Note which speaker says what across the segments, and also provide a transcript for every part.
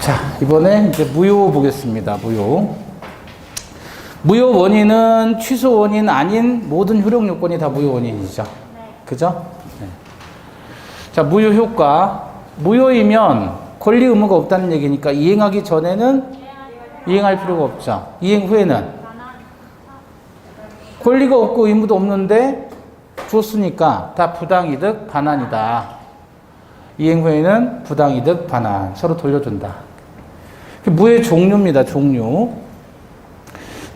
Speaker 1: 자, 이번에 이제 무효 보겠습니다. 무효. 무효 원인은 취소 원인 아닌 모든 효력 요건이 다 무효 원인이죠. 그죠? 네. 자, 무효 효과. 무효이면 권리 의무가 없다는 얘기니까 이행하기 전에는 이행할 필요가 없죠. 이행 후에는 권리가 없고 의무도 없는데 줬으니까 다 부당이득 반환이다. 이행 후에는 부당이득 반환 서로 돌려준다. 무효의 종류입니다. 종류.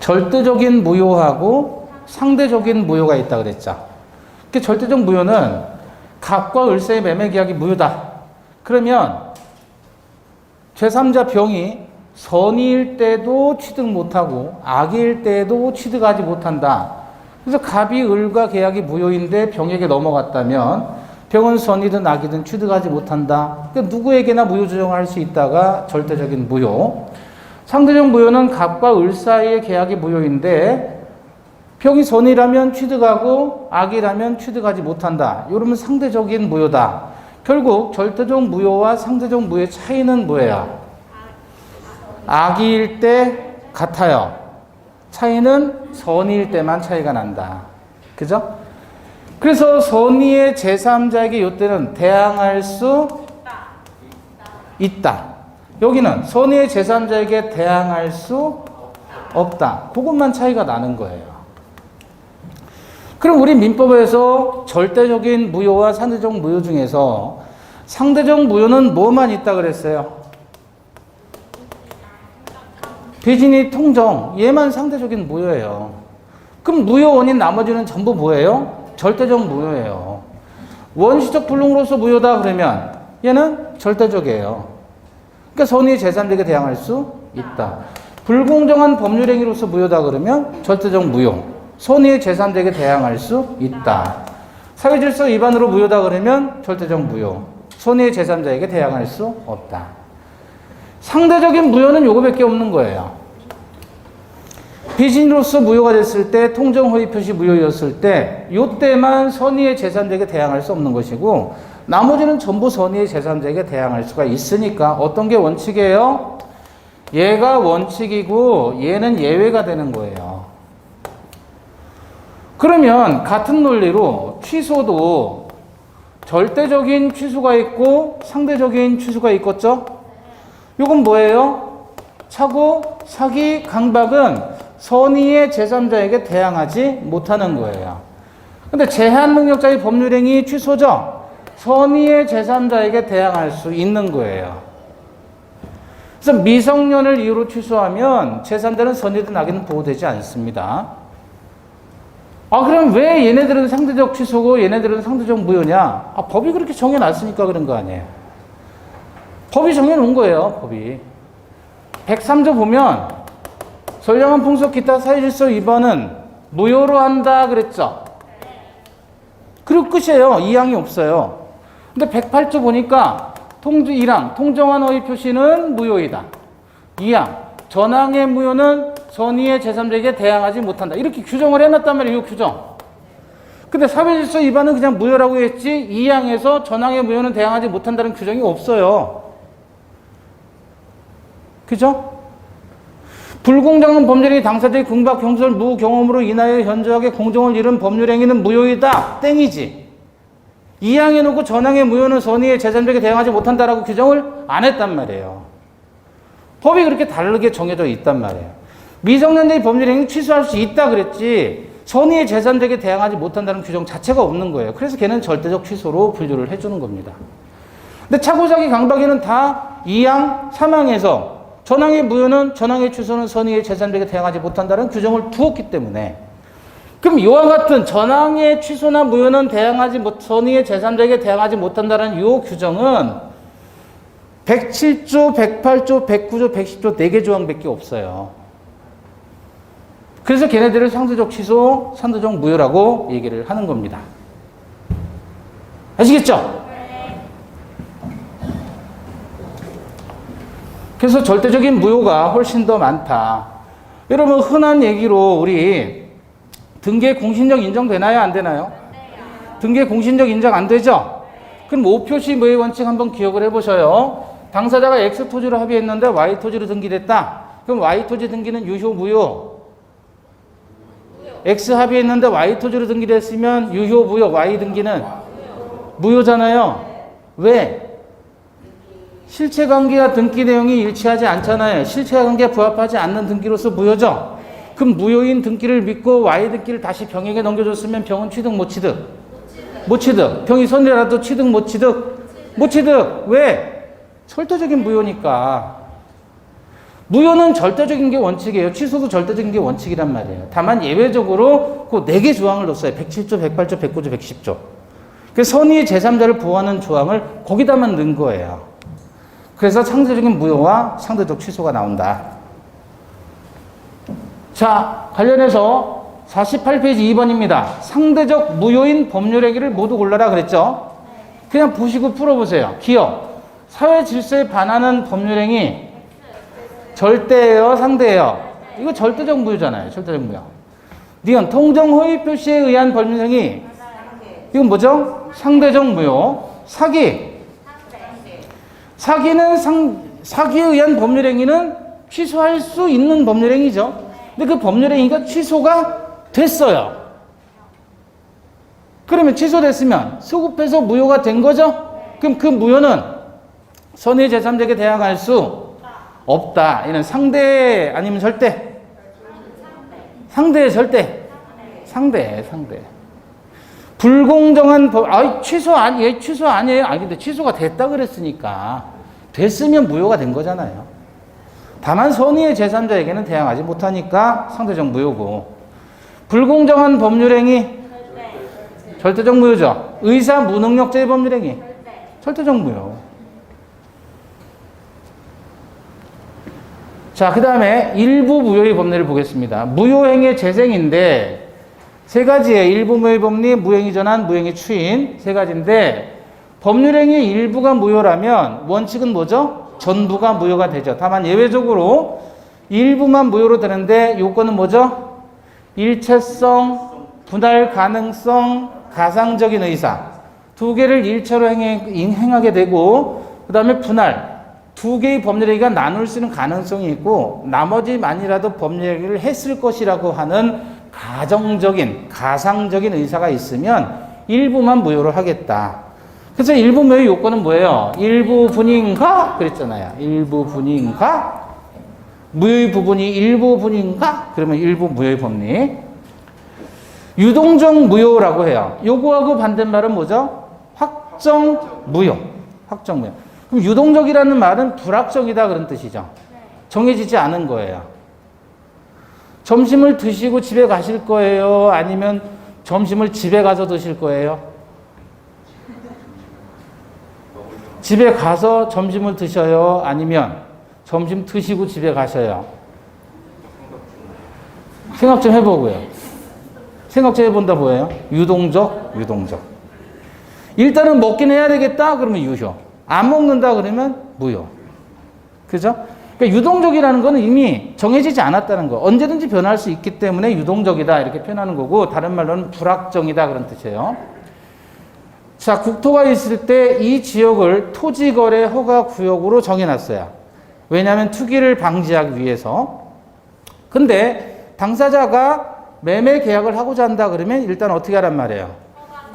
Speaker 1: 절대적인 무효하고 상대적인 무효가 있다 그랬죠. 절대적 무효는 갑과 을사의 매매 계약이 무효다. 그러면 제3자 병이 선의일 때도 취득 못하고 악의일 때도 취득하지 못한다. 그래서 갑이 을과 계약이 무효인데 병에게 넘어갔다면 병은 선이든 악이든 취득하지 못한다. 그러니까 누구에게나 무효 조정할 수 있다가 절대적인 무효. 상대적 무효는 갑과 을 사이의 계약이 무효인데 병이 선이라면 취득하고 악이라면 취득하지 못한다. 이러면 상대적인 무효다. 결국 절대적 무효와 상대적 무효의 차이는 뭐예요? 악일 때 같아요. 차이는 선의일 때만 차이가 난다. 그죠? 그래서 선의의 제3자에게 이때는 대항할 수 있다. 여기는 선의의 제3자에게 대항할 수 없다. 그것만 차이가 나는 거예요. 그럼 우리 민법에서 절대적인 무효와 상대적 무효 중에서 상대적 무효는 뭐만 있다 그랬어요? 비진이 통정, 얘만 상대적인 무효예요. 그럼 무효 원인 나머지는 전부 뭐예요? 절대적 무효예요. 원시적 불능으로서 무효다 그러면 얘는 절대적이에요. 그러니까 선의의 제3자에게 대항할 수 있다. 불공정한 법률행위로서 무효다 그러면 절대적 무효. 선의의 제3자에게 대항할 수 있다. 사회질서 위반으로 무효다 그러면 절대적 무효. 선의의 제3자에게 대항할 수 없다. 상대적인 무효는 요거밖에 없는 거예요. 비진으로서 무효가 됐을 때, 통정 허위 표시 무효였을 때, 요때만 선의의 제3자에게 대항할 수 없는 것이고, 나머지는 전부 선의의 제3자에게 대항할 수가 있으니까 어떤 게 원칙이에요? 얘가 원칙이고 얘는 예외가 되는 거예요. 그러면 같은 논리로 취소도 절대적인 취소가 있고 상대적인 취소가 있겠죠? 이건 뭐예요? 차고, 사기, 강박은 선의의 제3자에게 대항하지 못하는 거예요. 근데 제한 능력자의 법률행위 취소죠? 선의의 제3자에게 대항할 수 있는 거예요. 그래서 미성년을 이유로 취소하면 제3자는 선의든 악의는 보호되지 않습니다. 그럼 왜 얘네들은 상대적 취소고 얘네들은 상대적 무효냐? 법이 그렇게 정해놨으니까 그런 거 아니에요. 법이 정해놓은 거예요, 법이. 103조 보면, 선량한 풍속 기타 사회질서 위반은 무효로 한다 그랬죠? 그리고 끝이에요. 이항이 없어요. 근데 108조 보니까, 1항, 통정한 허위 표시는 무효이다. 2항, 전항의 무효는 선의의 제3자에게 대항하지 못한다. 이렇게 규정을 해놨단 말이에요, 이 규정. 근데 사회질서 위반은 그냥 무효라고 했지, 2항에서 전항의 무효는 대항하지 못한다는 규정이 없어요. 그죠? 불공정한 법률행위 당사자의 궁박, 경솔, 무경험으로 인하여 현저하게 공정을 잃은 법률행위는 무효이다. 땡이지. 2항에 놓고 전항의 무효는 선의의 제3자에게 대항하지 못한다라고 규정을 안 했단 말이에요. 법이 그렇게 다르게 정해져 있단 말이에요. 미성년자의 법률행위 취소할 수 있다 그랬지 선의의 제3자에게 대항하지 못한다는 규정 자체가 없는 거예요. 그래서 걔는 절대적 취소로 분류를 해주는 겁니다. 근데 차고사기 강박에는 다 2항, 3항에서 전항의 무효는 전항의 취소는 선의의 제3자에게 대항하지 못한다는 규정을 두었기 때문에 그럼 이와 같은 전항의 취소나 무효는 선의의 제3자에게 대항하지 못한다는 이 규정은 107조, 108조, 109조, 110조 4개 조항밖에 없어요. 그래서 걔네들을 상대적 취소, 상대적 무효라고 얘기를 하는 겁니다. 아시겠죠? 그래서 절대적인 무효가 훨씬 더 많다. 여러분 흔한 얘기로 우리 등기의 공신력 인정되나요? 안 되나요? 등기의 공신력 인정 안 되죠? 그럼 5표시 무효 원칙 한번 기억을 해보셔요. 당사자가 X 토지로 합의했는데 Y 토지로 등기됐다. 그럼 Y 토지 등기는 유효, 무효? X 합의했는데 Y 토지로 등기됐으면 유효, 무효? Y 등기는 무효잖아요. 왜? 실체관계와 등기 내용이 일치하지 않잖아요. 실체관계에 부합하지 않는 등기로서 무효죠. 그럼 무효인 등기를 믿고 Y 등기를 다시 병에게 넘겨줬으면 병은 취득, 못 취득? 못 취득. 병이 손해라도 취득, 못 취득? 못 취득. 왜? 절대적인 무효니까. 무효는 절대적인 게 원칙이에요. 취소도 절대적인 게 원칙이란 말이에요. 다만 예외적으로 그 4개 조항을 넣었어요. 107조, 108조, 109조, 110조. 그 선의의 제3자를 보호하는 조항을 거기다만 넣은 거예요. 그래서 상대적인 무효와 상대적 취소가 나온다. 자, 관련해서 48페이지 2번입니다. 상대적 무효인 법률행위를 모두 골라라 그랬죠? 그냥 보시고 풀어보세요. 기억. 사회 질서에 반하는 법률행위 절대예요, 상대예요? 이거 절대적 무효잖아요. 절대적 무효. 니은 통정 허위 표시에 의한 법률행위. 이건 뭐죠? 상대적 무효. 사기. 사기는 사기에 의한 법률행위는 취소할 수 있는 법률행위죠. 근데 그 법률행위가 취소가 됐어요. 그러면 취소됐으면 소급해서 무효가 된 거죠? 그럼 그 무효는 선의 제3자에게 대항할 수 없다. 이는 상대 아니면 절대? 상대, 절대? 상대. 불공정한 법, 취소 아니에요. 취소 아니에요. 근데 취소가 됐다 그랬으니까. 됐으면 무효가 된 거잖아요. 다만 선의의 제3자에게는 대항하지 못하니까 상대적 무효고. 불공정한 법률행위? 절대적 무효죠. 의사 무능력죄의 법률행위? 절대적 무효. 자, 그 다음에 일부 무효의 법리를 보겠습니다. 무효행위의 재생인데 세 가지의 일부 무효의 법리, 무행위 전환, 무행위 추인 세 가지인데 법률행위의 일부가 무효라면 원칙은 뭐죠? 전부가 무효가 되죠. 다만 예외적으로 일부만 무효로 되는데 요건은 뭐죠? 일체성, 분할 가능성, 가상적인 의사 두 개를 일체로 행하게 되고 그 다음에 분할 두 개의 법률행위가 나눌 수 있는 가능성이 있고 나머지만이라도 법률행위를 했을 것이라고 하는 가정적인 가상적인 의사가 있으면 일부만 무효로 하겠다. 그래서 일부 무효의 요건은 뭐예요? 일부 분인가? 그랬잖아요. 일부 분인가? 무효의 부분이 일부 분인가? 그러면 일부 무효의 법리. 유동적 무효라고 해요. 요거하고 반대말은 뭐죠? 확정 무효. 확정 무효. 그럼 유동적이라는 말은 불확정이다 그런 뜻이죠. 정해지지 않은 거예요. 점심을 드시고 집에 가실 거예요? 아니면 점심을 집에 가서 드실 거예요? 집에 가서 점심을 드셔요? 아니면 점심 드시고 집에 가셔요? 생각 좀 해보고요. 생각 좀 해본다 뭐예요? 유동적. 일단은 먹긴 해야 되겠다? 그러면 유효. 안 먹는다 그러면 무효. 그죠? 그러니까 유동적이라는 거는 이미 정해지지 않았다는 거. 언제든지 변할 수 있기 때문에 유동적이다 이렇게 표현하는 거고 다른 말로는 불확정이다 그런 뜻이에요. 자, 국토가 있을 때 이 지역을 토지거래 허가 구역으로 정해놨어요. 왜냐하면 투기를 방지하기 위해서. 근데 당사자가 매매 계약을 하고자 한다 그러면 일단 어떻게 하란 말이에요?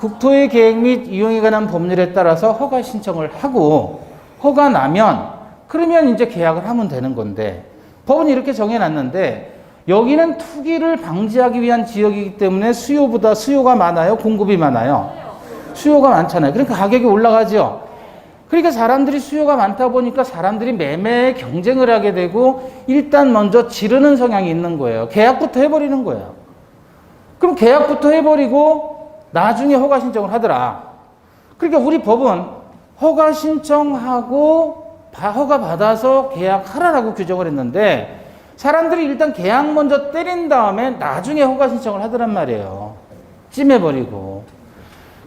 Speaker 1: 국토의 계획 및 이용에 관한 법률에 따라서 허가 신청을 하고 허가 나면 그러면 이제 계약을 하면 되는 건데 법은 이렇게 정해놨는데 여기는 투기를 방지하기 위한 지역이기 때문에 수요보다 수요가 많아요? 공급이 많아요? 수요가 많잖아요. 그러니까 가격이 올라가죠. 그러니까 사람들이 수요가 많다 보니까 사람들이 매매에 경쟁을 하게 되고 일단 먼저 지르는 성향이 있는 거예요. 계약부터 해버리는 거예요. 그럼 계약부터 해버리고 나중에 허가 신청을 하더라. 그러니까 우리 법은 허가 신청하고 허가 받아서 계약하라라고 규정을 했는데 사람들이 일단 계약 먼저 때린 다음에 나중에 허가 신청을 하더란 말이에요. 찜해버리고.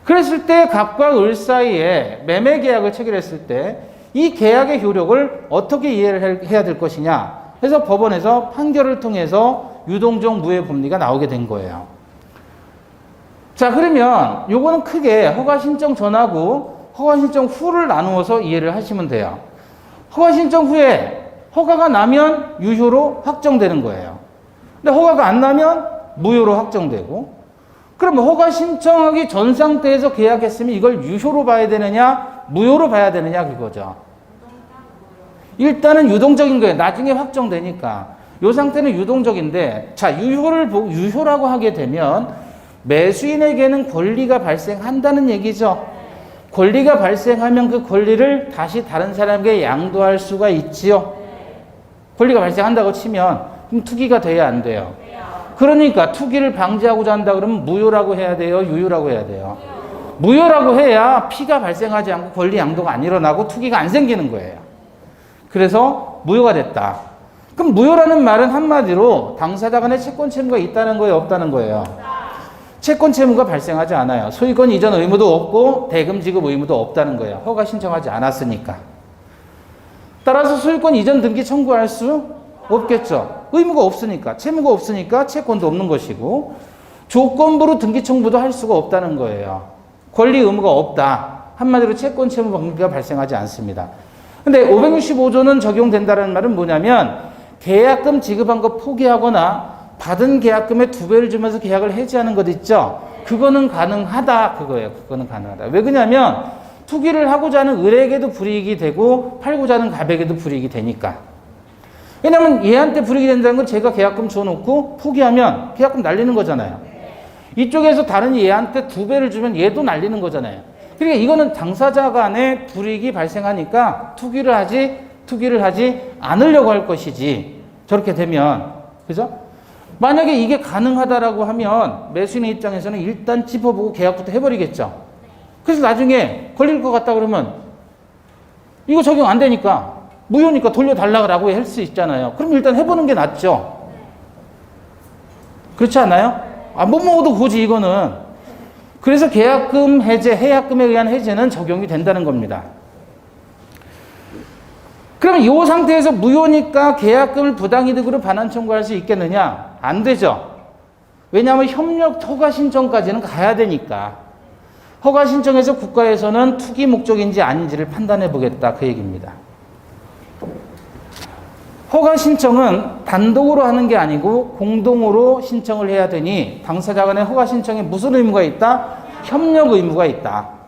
Speaker 1: 그랬을 때 갑과 을 사이에 매매 계약을 체결했을 때 이 계약의 효력을 어떻게 이해를 해야 될 것이냐 해서 법원에서 판결을 통해서 유동적 무효 법리가 나오게 된 거예요. 자, 그러면 요거는 크게 허가 신청 전하고 허가 신청 후를 나누어서 이해를 하시면 돼요. 허가 신청 후에 허가가 나면 유효로 확정되는 거예요. 근데 허가가 안 나면 무효로 확정되고, 그럼 허가 신청하기 전 상태에서 계약했으면 이걸 유효로 봐야 되느냐, 무효로 봐야 되느냐, 그거죠. 일단은 유동적인 거예요. 나중에 확정되니까. 이 상태는 유동적인데, 자, 유효라고 하게 되면 매수인에게는 권리가 발생한다는 얘기죠. 권리가 발생하면 그 권리를 다시 다른 사람에게 양도할 수가 있지요. 권리가 발생한다고 치면 그럼 투기가 돼야 안 돼요. 그러니까 투기를 방지하고자 한다 그러면 무효라고 해야 돼요, 유효라고 해야 돼요. 무효라고 해야 피가 발생하지 않고 권리 양도가 안 일어나고 투기가 안 생기는 거예요. 그래서 무효가 됐다. 그럼 무효라는 말은 한마디로 당사자 간에 채권 채무가 있다는 거예요, 없다는 거예요? 채권 채무가 발생하지 않아요. 소유권 이전 의무도 없고 대금 지급 의무도 없다는 거예요. 허가 신청하지 않았으니까. 따라서 소유권 이전 등기 청구할 수 없겠죠. 의무가 없으니까. 채무가 없으니까 채권도 없는 것이고, 조건부로 등기 청구도 할 수가 없다는 거예요. 권리 의무가 없다. 한마디로 채권 채무 관계가 발생하지 않습니다. 근데 565조는 적용된다는 말은 뭐냐면, 계약금 지급한 거 포기하거나 받은 계약금의 2배를 주면서 계약을 해지하는 것 있죠? 그거는 가능하다. 그거예요. 그거는 가능하다. 왜 그러냐면 투기를 하고자 하는 을에게도 불이익이 되고 팔고자 하는 갑에게도 불이익이 되니까. 왜냐면 얘한테 불이익이 된다는 건 제가 계약금 줘놓고 포기하면 계약금 날리는 거잖아요. 이쪽에서 다른 얘한테 2배를 주면 얘도 날리는 거잖아요. 그러니까 이거는 당사자 간에 불이익이 발생하니까 투기를 하지 않으려고 할 것이지. 저렇게 되면. 그죠? 만약에 이게 가능하다라고 하면 매수인의 입장에서는 일단 짚어보고 계약부터 해버리겠죠. 그래서 나중에 걸릴 것 같다 그러면 이거 적용 안 되니까 무효니까 돌려달라고 할 수 있잖아요. 그럼 일단 해보는 게 낫죠. 그렇지 않아요? 못 먹어도 고지 이거는. 그래서 계약금 해제, 해약금에 의한 해제는 적용이 된다는 겁니다. 그러면 이 상태에서 무효니까 계약금을 부당이득으로 반환 청구할 수 있겠느냐? 안 되죠. 왜냐하면 협력 허가 신청까지는 가야 되니까. 허가 신청에서 국가에서는 투기 목적인지 아닌지를 판단해 보겠다. 그 얘기입니다. 허가 신청은 단독으로 하는 게 아니고 공동으로 신청을 해야 되니 당사자 간의 허가 신청에 무슨 의무가 있다? 협력 의무가 있다.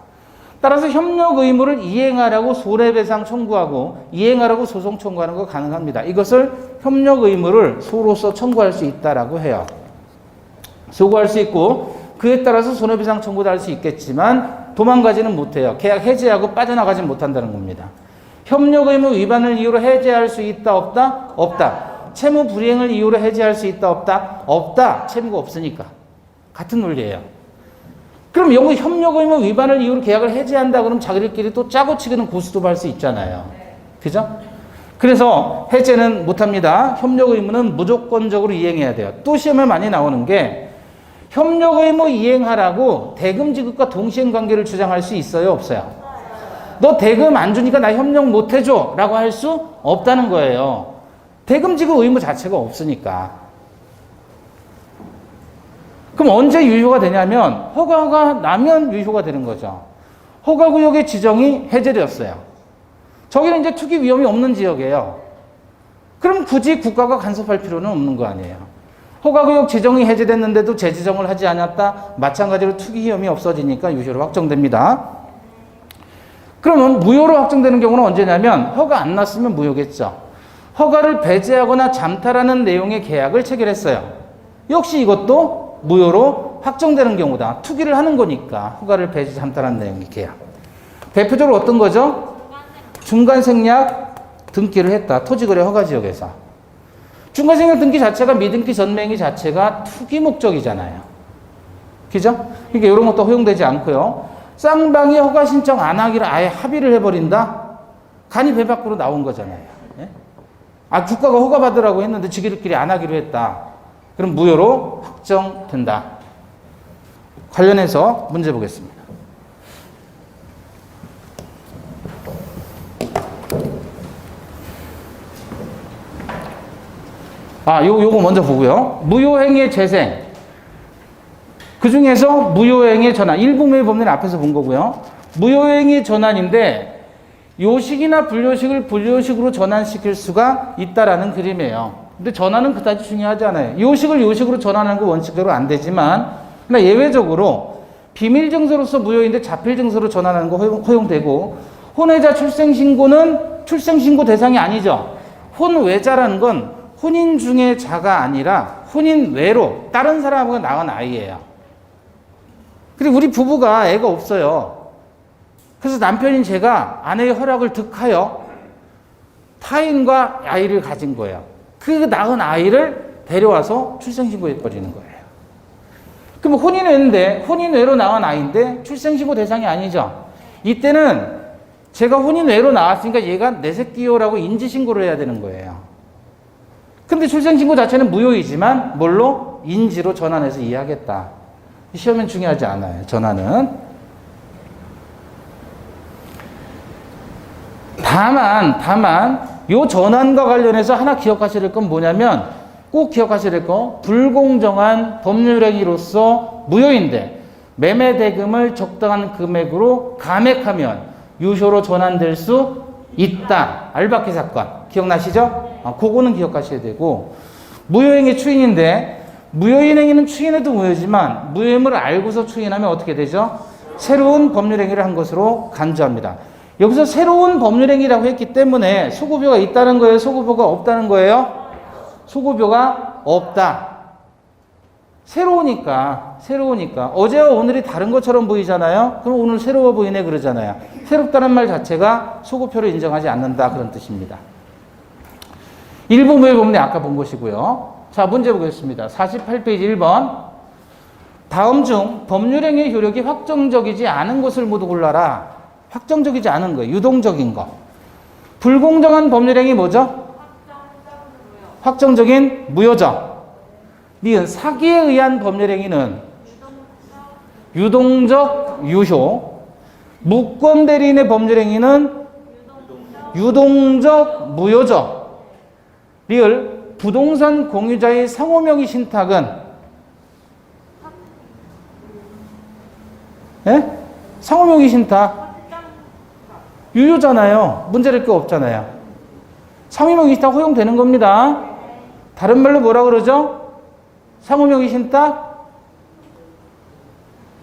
Speaker 1: 따라서 협력 의무를 이행하라고 손해배상 청구하고 이행하라고 소송 청구하는 거 가능합니다. 이것을 협력 의무를 소로서 청구할 수 있다라고 해요. 소구할 수 있고 그에 따라서 손해배상 청구도 할 수 있겠지만 도망가지는 못해요. 계약 해지하고 빠져나가지 못한다는 겁니다. 협력 의무 위반을 이유로 해지할 수 있다 없다? 없다. 채무 불이행을 이유로 해지할 수 있다 없다? 없다. 채무가 없으니까. 같은 논리예요. 그럼 영국 협력 의무 위반을 이유로 계약을 해지한다 그러면 자기들끼리 또 짜고 치기는 고스톱 할 수 있잖아요. 그죠? 그래서 해제는 못합니다. 협력 의무는 무조건적으로 이행해야 돼요. 또 시험에 많이 나오는 게 협력 의무 이행하라고 대금 지급과 동시행 관계를 주장할 수 있어요? 없어요? 너 대금 안 주니까 나 협력 못 해줘 라고 할 수 없다는 거예요. 대금 지급 의무 자체가 없으니까. 그럼 언제 유효가 되냐면 허가가 나면 유효가 되는 거죠. 허가구역의 지정이 해제되었어요. 저기는 이제 투기 위험이 없는 지역이에요. 그럼 굳이 국가가 간섭할 필요는 없는 거 아니에요. 허가구역 지정이 해제됐는데도 재지정을 하지 않았다. 마찬가지로 투기 위험이 없어지니까 유효로 확정됩니다. 그러면 무효로 확정되는 경우는 언제냐면 허가 안 났으면 무효겠죠. 허가를 배제하거나 잠탈하는 내용의 계약을 체결했어요. 역시 이것도 무효로 확정되는 경우다. 투기를 하는 거니까 허가를 배제 잠탈하는 내용의 계약. 대표적으로 어떤 거죠? 중간생략 등기를 했다. 토지거래 허가지역에서. 중간생략 등기 자체가 미등기 전매행위 자체가 투기 목적이잖아요. 그죠? 그러니까 이런 것도 허용되지 않고요. 쌍방이 허가 신청 안 하기를 아예 합의를 해버린다? 간이 배 밖으로 나온 거잖아요. 예? 국가가 허가 받으라고 했는데 지들끼리 안 하기로 했다. 그럼 무효로 확정된다. 관련해서 문제 보겠습니다. 요거 먼저 보고요. 무효행위의 재생. 그 중에서 무효행위의 전환. 일부매매 법률 앞에서 본 거고요. 무효행위 전환인데 요식이나 분료식을 분료식으로 전환시킬 수가 있다라는 그림이에요. 근데 전환은 그다지 중요하지 않아요. 요식을 요식으로 전환하는 건 원칙대로 안 되지만, 그러나 예외적으로 비밀 증서로서 무효인데 자필 증서로 전환하는 거 허용되고, 혼외자 출생신고는 출생신고 대상이 아니죠. 혼외자라는 건 혼인 중의 자가 아니라 혼인 외로 다른 사람하고 낳은 아이예요. 그리고 우리 부부가 애가 없어요. 그래서 남편인 제가 아내의 허락을 득하여 타인과 아이를 가진 거예요. 그 낳은 아이를 데려와서 출생신고해버리는 거예요. 그럼 혼인외인데, 혼인외로 낳은 아이인데 출생신고 대상이 아니죠. 이때는 제가 혼인외로 나왔으니까 얘가 내 새끼요라고 인지신고를 해야 되는 거예요. 근데 출생신고 자체는 무효이지만 뭘로? 인지로 전환해서 이해하겠다. 시험엔 중요하지 않아요. 전환은. 다만 요 전환과 관련해서 하나 기억하셔야 될 건 뭐냐면, 꼭 기억하셔야 될 거, 불공정한 법률행위로서 무효인데 매매 대금을 적당한 금액으로 감액하면 유효로 전환될 수 있다. 알바키 사건 기억나시죠? 그거는 기억하셔야 되고, 무효행위 추인인데 무효인 행위는 추인해도 무효지만 무효임을 알고서 추인하면 어떻게 되죠? 새로운 법률행위를 한 것으로 간주합니다. 여기서 새로운 법률행위라고 했기 때문에 소급료가 있다는 거예요? 소급료가 없다는 거예요? 소급료가 없다. 새로우니까. 어제와 오늘이 다른 것처럼 보이잖아요? 그럼 오늘 새로워 보이네 그러잖아요. 새롭다는 말 자체가 소급료를 인정하지 않는다 그런 뜻입니다. 일부 무효법문에 아까 본 것이고요. 자, 문제 보겠습니다. 48페이지 1번. 다음 중 법률행위의 효력이 확정적이지 않은 것을 모두 골라라. 확정적이지 않은 거, 유동적인 거. 불공정한 법률행위 뭐죠? 확정적인 무효죠. 니은 사기에 의한 법률행위는 유동적 유효. 무권 대리인의 법률행위는 유동적 무효죠. 리을 부동산 공유자의 상호명의 신탁은 예? 상호명의 신탁 유효잖아요. 문제될 게 없잖아요. 상호명의 신탁 허용되는 겁니다. 다른 말로 뭐라 그러죠? 상호명의 신탁?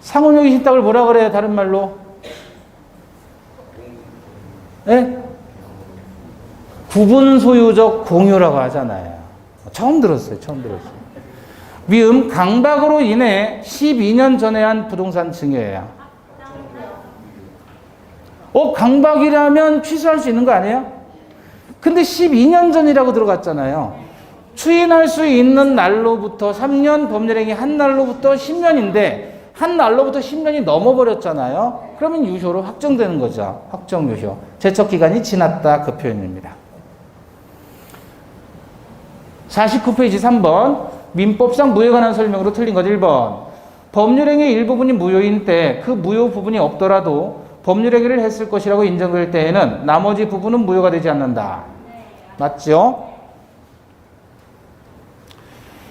Speaker 1: 상호명의 신탁을 뭐라 그래요? 다른 말로? 예? 구분 소유적 공유라고 하잖아요. 처음 들었어요. 위음 강박으로 인해 12년 전에 한 부동산 증여예요. 강박이라면 취소할 수 있는 거 아니에요? 근데 12년 전이라고 들어갔잖아요. 추인할 수 있는 날로부터 3년, 법률행위 한 날로부터 10년인데 한 날로부터 10년이 넘어버렸잖아요. 그러면 유효로 확정되는 거죠. 확정 유효. 제척기간이 지났다 그 표현입니다. 49페이지 3번. 민법상 무효에 관한 설명으로 틀린 것 1번. 법률행위의 일부분이 무효인 때 그 무효 부분이 없더라도 법률행위를 했을 것이라고 인정될 때에는 나머지 부분은 무효가 되지 않는다. 맞죠?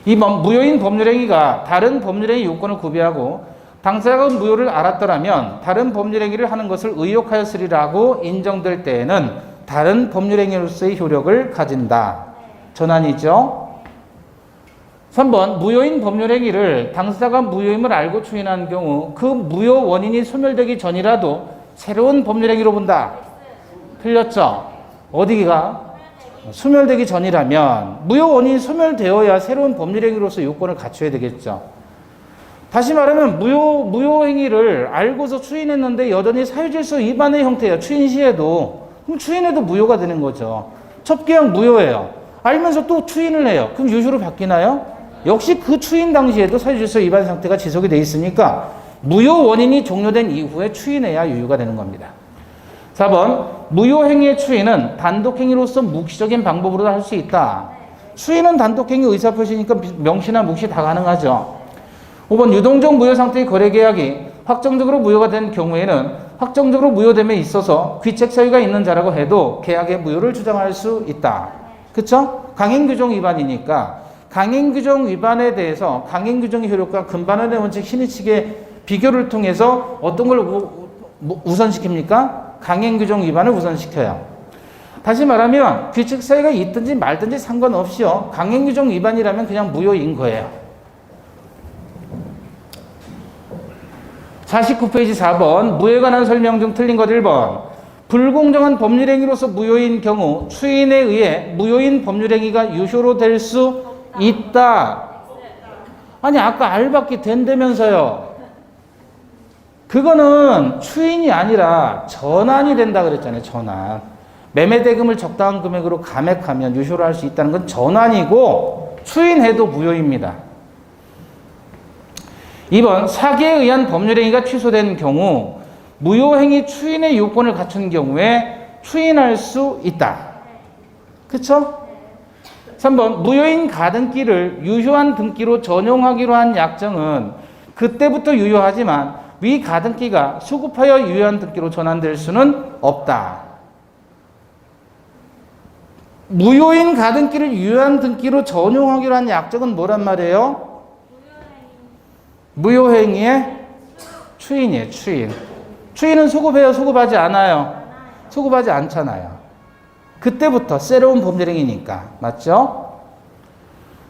Speaker 1: 2번. 무효인 법률행위가 다른 법률행위 요건을 구비하고 당사자가 무효를 알았더라면 다른 법률행위를 하는 것을 의욕하였으리라고 인정될 때에는 다른 법률행위로서의 효력을 가진다. 전환이죠. 3번. 무효인 법률행위를 당사자가 무효임을 알고 추인한 경우 그 무효 원인이 소멸되기 전이라도 새로운 법률행위로 본다. 틀렸죠? 어디가? 소멸되기 전이라면 무효 원인이 소멸되어야 새로운 법률행위로서 요건을 갖춰야 되겠죠. 다시 말하면 무효 행위를 알고서 추인했는데 여전히 사유질서 위반의 형태예요. 추인 시에도. 그럼 추인해도 무효가 되는 거죠. 첩기형 무효예요. 알면서 또 추인을 해요. 그럼 유효로 바뀌나요? 역시 그 추인 당시에도 사유질서 위반 상태가 지속이 돼 있으니까 무효 원인이 종료된 이후에 추인해야 유효가 되는 겁니다. 4번. 무효행위의 추인은 단독행위로서 묵시적인 방법으로도 할 수 있다. 추인은 단독행위 의사표시니까 명시나 묵시 다 가능하죠. 5번. 유동적 무효 상태의 거래계약이 확정적으로 무효가 된 경우에는 확정적으로 무효됨에 있어서 귀책 사유가 있는 자라고 해도 계약의 무효를 주장할 수 있다. 그쵸? 강행규정 위반이니까 강행규정 위반에 대해서 강행규정의 효력과 금반환의 원칙 신의칙의 비교를 통해서 어떤 걸 우선시킵니까? 강행규정 위반을 우선시켜요. 다시 말하면 규칙 사유가 있든지 말든지 상관없이요. 강행규정 위반이라면 그냥 무효인 거예요. 49페이지 4번 무효에 관한 설명 중 틀린 것 1번 불공정한 법률행위로서 무효인 경우 추인에 의해 무효인 법률행위가 유효로 될 수 있다. 아니 아까 알받기 된다면서요. 그거는 추인이 아니라 전환이 된다 그랬잖아요. 전환. 매매대금을 적당한 금액으로 감액하면 유효로 할 수 있다는 건 전환이고 추인해도 무효입니다. 2번 사기에 의한 법률행위가 취소된 경우 무효행위 추인의 요건을 갖춘 경우에 추인할 수 있다. 그쵸? 3번 무효인 가등기를 유효한 등기로 전용하기로 한 약정은 그때부터 유효하지만 위 가등기가 수급하여 유효한 등기로 전환될 수는 없다. 무효인 가등기를 유효한 등기로 전용하기로 한 약정은 뭐란 말이에요? 무효행위의 추인이에요. 추인. 추인은 수급해요? 수급하지 않아요? 수급하지 않잖아요. 그때부터 새로운 법률행위니까. 맞죠?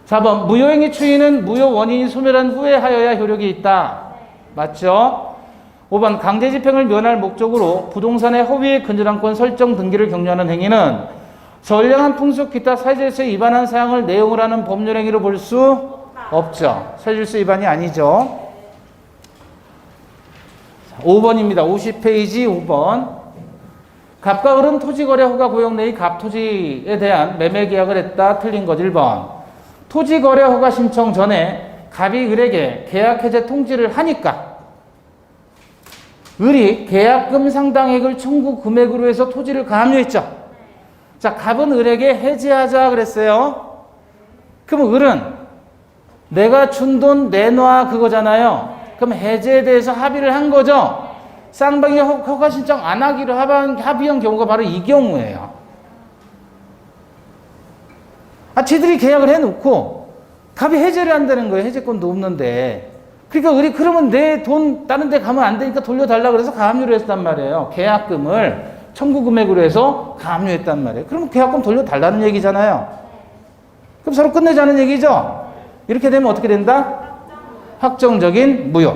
Speaker 1: 4번 무효행위 추인은 무효 원인이 소멸한 후에 하여야 효력이 있다. 맞죠? 5번 강제집행을 면할 목적으로 부동산의 허위의 근저당권 설정 등기를 격려하는 행위는 선량한 풍속 기타 사회질서에 위반한 사항을 내용을 하는 법률행위로 볼 수 없죠. 사회질서 위반이 아니죠. 5번입니다. 50페이지 5번. 갑과 을은 토지거래 허가 구역 내의 갑토지에 대한 매매계약을 했다. 틀린 것 1번. 토지거래 허가 신청 전에 갑이 을에게 계약해제 통지를 하니까 을이 계약금 상당액을 청구 금액으로 해서 토지를 가압류했죠. 자, 갑은 을에게 해지하자 그랬어요. 그럼 을은 내가 준 돈 내놔 그거잖아요. 그럼 해제에 대해서 합의를 한 거죠. 쌍방이 허가 신청 안 하기로 합의한 경우가 바로 이 경우예요. 쟤들이 계약을 해놓고 갑이 해제를 한다는 거예요. 해제권도 없는데. 그러니까 을이 그러면 내 돈 다른 데 가면 안 되니까 돌려달라 그래서 가압류를 했단 말이에요. 계약금을 청구 금액으로 해서 가압류했단 말이에요. 그러면 계약금 돌려달라는 얘기잖아요. 그럼 서로 끝내자는 얘기죠. 이렇게 되면 어떻게 된다? 확정적인 무효.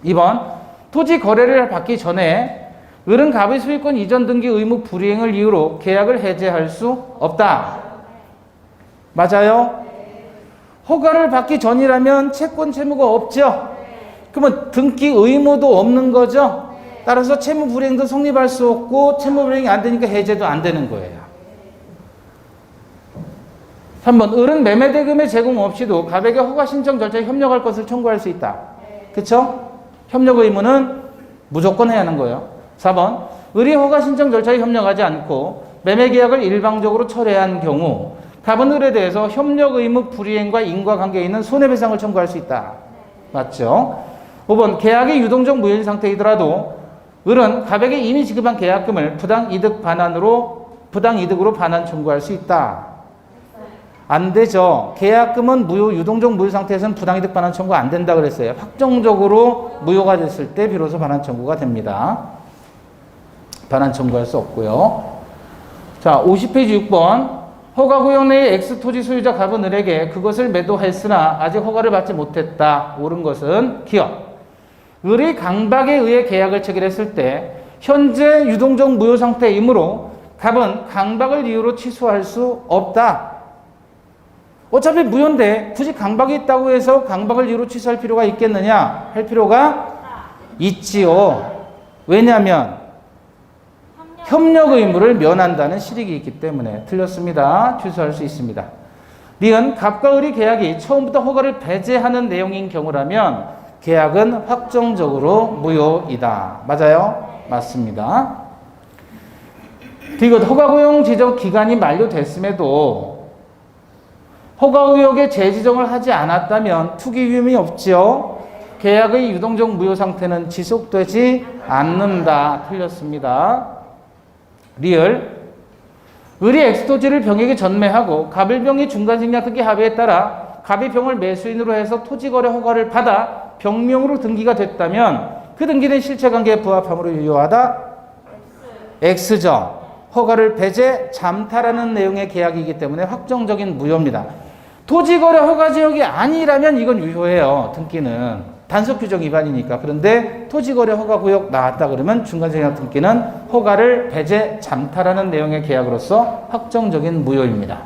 Speaker 1: 2번 토지 거래를 받기 전에 을은 갑의 소유권 이전 등기 의무 불이행을 이유로 계약을 해제할 수 없다. 맞아요? 허가를 받기 전이라면 채권 채무가 없죠. 그러면 등기 의무도 없는 거죠. 따라서 채무 불이행도 성립할 수 없고 채무 불이행이 안 되니까 해제도 안 되는 거예요. 3번 을은 매매대금의 제공 없이도 갑에게 허가 신청 절차에 협력할 것을 청구할 수 있다. 그렇죠? 협력 의무는 무조건 해야 하는 거예요. 4번 을이 허가 신청 절차에 협력하지 않고 매매계약을 일방적으로 철회한 경우 갑은 을에 대해서 협력 의무 불이행과 인과관계에 있는 손해배상을 청구할 수 있다. 맞죠? 5번 계약이 유동적 무효인 상태이더라도 을은 갑에게 이미 지급한 계약금을 부당이득으로 반환 청구할 수 있다. 안 되죠. 계약금은 유동적 무효 상태에서는 부당이득 반환 청구 안 된다 그랬어요. 확정적으로 무효가 됐을 때 비로소 반환 청구가 됩니다. 반환 청구할 수 없고요. 자, 50페이지 6번. 허가 구역 내의 X토지 소유자 갑은 을에게 그것을 매도했으나 아직 허가를 받지 못했다. 옳은 것은 기억. 을이 강박에 의해 계약을 체결했을 때 현재 유동적 무효 상태이므로 갑은 강박을 이유로 취소할 수 없다. 어차피 무효인데 굳이 강박이 있다고 해서 강박을 이유로 취소할 필요가 있겠느냐? 할 필요가 있지요. 왜냐하면 협력 의무를 면한다는 실익이 있기 때문에. 틀렸습니다. 취소할 수 있습니다. 니은 갑과 을이 계약이 처음부터 허가를 배제하는 내용인 경우라면 계약은 확정적으로 무효이다. 맞아요? 맞습니다. 디귿 허가 구역 지정 기간이 만료됐음에도 허가 구역에 재지정을 하지 않았다면 투기 위험이 없지요. 계약의 유동적 무효 상태는 지속되지 않는다. 틀렸습니다. 리을 을이 X토지를 병에게 전매하고 갑을 병이 중간식량등기 합의에 따라 갑이 병을 매수인으로 해서 토지거래 허가를 받아 병명으로 등기가 됐다면 그 등기는 실체관계에 부합함으로 유효하다. X점, 허가를 배제, 잠탈하는 내용의 계약이기 때문에 확정적인 무효입니다. 토지거래 허가지역이 아니라면 이건 유효해요. 등기는. 단속 규정 위반이니까. 그런데 토지거래 허가구역 나왔다 그러면 중간생각 등기는 허가를 배제, 잠탈하는 내용의 계약으로서 확정적인 무효입니다.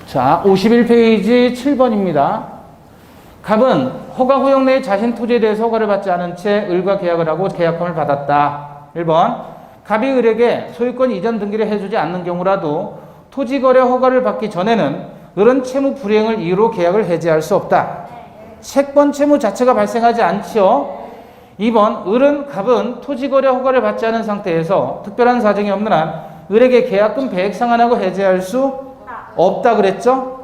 Speaker 1: 자, 51페이지 7번입니다. 갑은 허가구역 내에 자신 토지에 대해서 허가를 받지 않은 채 을과 계약을 하고 계약금을 받았다. 1번, 갑이 을에게 소유권 이전 등기를 해주지 않는 경우라도 토지거래 허가를 받기 전에는 을은 채무 불이행을 이유로 계약을 해지할 수 없다. 채권 채무 자체가 발생하지 않지요. 2번, 을은 갑은 토지거래 허가를 받지 않은 상태에서 특별한 사정이 없는 한 을에게 계약금 배액 상환하고 해지할 수 없다 그랬죠?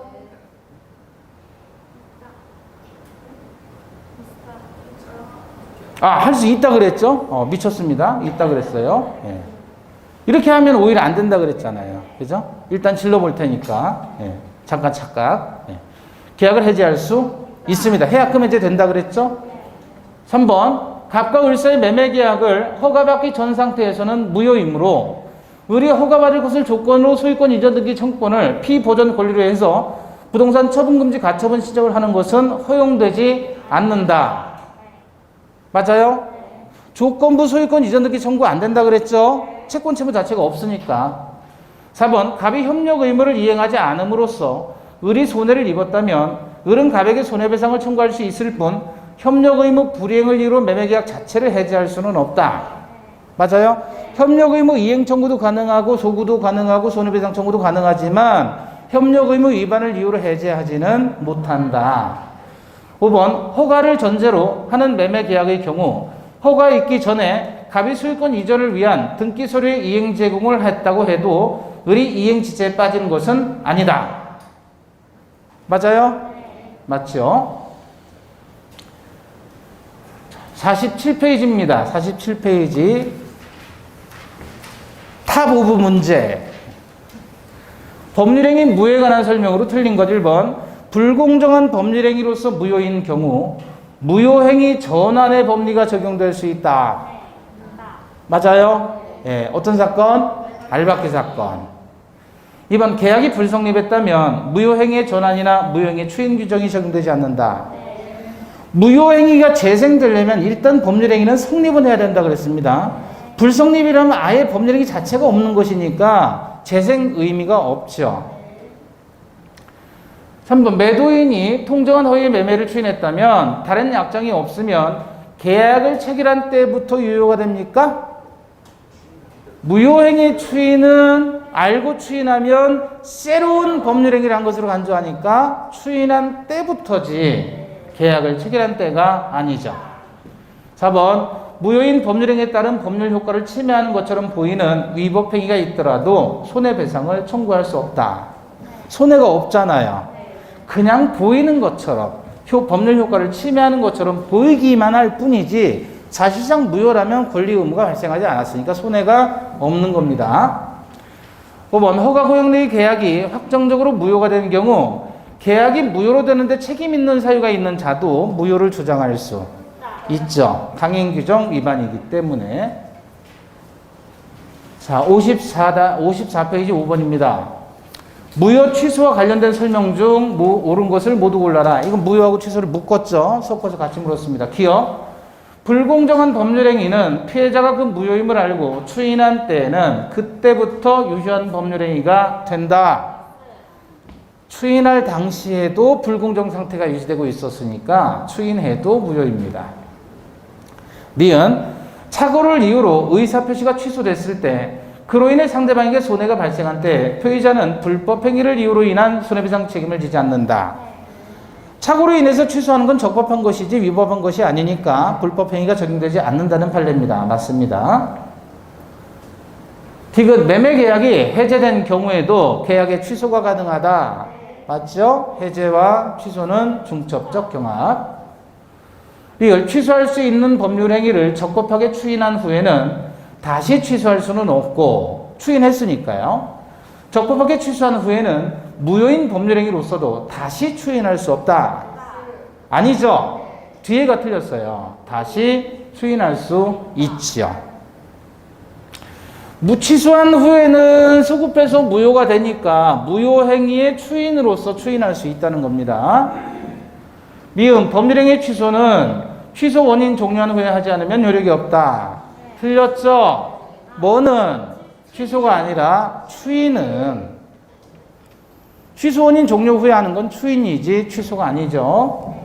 Speaker 1: 할 수 있다 그랬죠? 미쳤습니다. 있다 그랬어요. 예. 이렇게 하면 오히려 안 된다 그랬잖아요. 그죠? 일단 질러볼 테니까. 예. 잠깐 착각. 예. 계약을 해지할 수 있습니다. 해약금 해제 된다 그랬죠? 3번, 갑과 을 사이 매매 계약을 허가받기 전 상태에서는 무효이므로 을이 허가받을 것을 조건으로 소유권 이전 등기 청구권을 피보전 권리로 해서 부동산 처분금지 가처분 신청을 하는 것은 허용되지 않는다. 맞아요? 조건부 소유권 이전 등기 청구 안 된다 그랬죠? 채권 채무 자체가 없으니까. 4번, 갑이 협력 의무를 이행하지 않음으로써 을이 손해를 입었다면 을은 갑에게 손해배상을 청구할 수 있을 뿐 협력 의무 불이행을 이유로 매매계약 자체를 해지할 수는 없다. 맞아요? 협력 의무 이행 청구도 가능하고 소구도 가능하고 손해배상 청구도 가능하지만 협력 의무 위반을 이유로 해지하지는 못한다. 5번, 허가를 전제로 하는 매매계약의 경우 허가 있기 전에 갑이 소유권 이전을 위한 등기 서류의 이행 제공을 했다고 해도 을이 이행 지체에 빠지는 것은 아니다. 맞아요? 맞죠? 47페이지입니다. 47페이지. 탑 오브 문제. 법률행위 무효에 관한 설명으로 틀린 것 1번. 불공정한 법률행위로서 무효인 경우 무효행위 전환의 법리가 적용될 수 있다. 맞아요? 예, 어떤 사건? 알박기 사건. 2번, 계약이 불성립했다면 무효행위의 전환이나 무효행위 추인 규정이 적용되지 않는다. 무효행위가 재생되려면 일단 법률행위는 성립은 해야 된다 그랬습니다. 불성립이라면 아예 법률행위 자체가 없는 것이니까 재생 의미가 없죠. 3번, 매도인이 통정한 허위의 매매를 추인했다면 다른 약정이 없으면 계약을 체결한 때부터 유효가 됩니까? 무효행위 추인은 알고 추인하면 새로운 법률행위를 한 것으로 간주하니까 추인한 때부터지 계약을 체결한 때가 아니죠. 4번, 무효인 법률행위에 따른 법률 효과를 침해하는 것처럼 보이는 위법행위가 있더라도 손해배상을 청구할 수 없다. 손해가 없잖아요. 그냥 보이는 것처럼 법률 효과를 침해하는 것처럼 보이기만 할 뿐이지 사실상 무효라면 권리 의무가 발생하지 않았으니까 손해가 없는 겁니다. 5번, 허가 구역 내의 계약이 확정적으로 무효가 되는 경우 계약이 무효로 되는데 책임 있는 사유가 있는 자도 무효를 주장할 수 있죠. 강행규정 위반이기 때문에. 자, 54페이지 5번입니다. 무효 취소와 관련된 설명 중 옳은 것을 모두 골라라. 이건 무효하고 취소를 묶었죠. 섞어서 같이 물었습니다. 기억. 불공정한 법률행위는 피해자가 그 무효임을 알고 추인한 때에는 그때부터 유효한 법률행위가 된다. 추인할 당시에도 불공정 상태가 유지되고 있었으니까 추인해도 무효입니다. 니은, 착오를 이유로 의사표시가 취소됐을 때 그로 인해 상대방에게 손해가 발생한 때 표의자는 불법행위를 이유로 인한 손해배상 책임을 지지 않는다. 착오로 인해서 취소하는 건 적법한 것이지 위법한 것이 아니니까 불법행위가 적용되지 않는다는 판례입니다. 맞습니다. 디귿, 매매계약이 해제된 경우에도 계약의 취소가 가능하다. 맞죠? 해제와 취소는 중첩적 경합. 리을, 취소할 수 있는 법률행위를 적법하게 추인한 후에는 다시 취소할 수는 없고 추인했으니까요. 적법하게 취소한 후에는 무효인 법률행위로서도 다시 추인할 수 없다. 아니죠. 뒤에가 틀렸어요. 다시 추인할 수 있지요. 무취소한 후에는 소급해서 무효가 되니까 무효행위의 추인으로서 추인할 수 있다는 겁니다. 미음, 법률행위 취소는 취소 원인 종료한 후에 하지 않으면 효력이 없다. 틀렸죠? 뭐는? 취소가 아니라 추인은. 취소 원인 종료 후에 하는 건 추인이지 취소가 아니죠.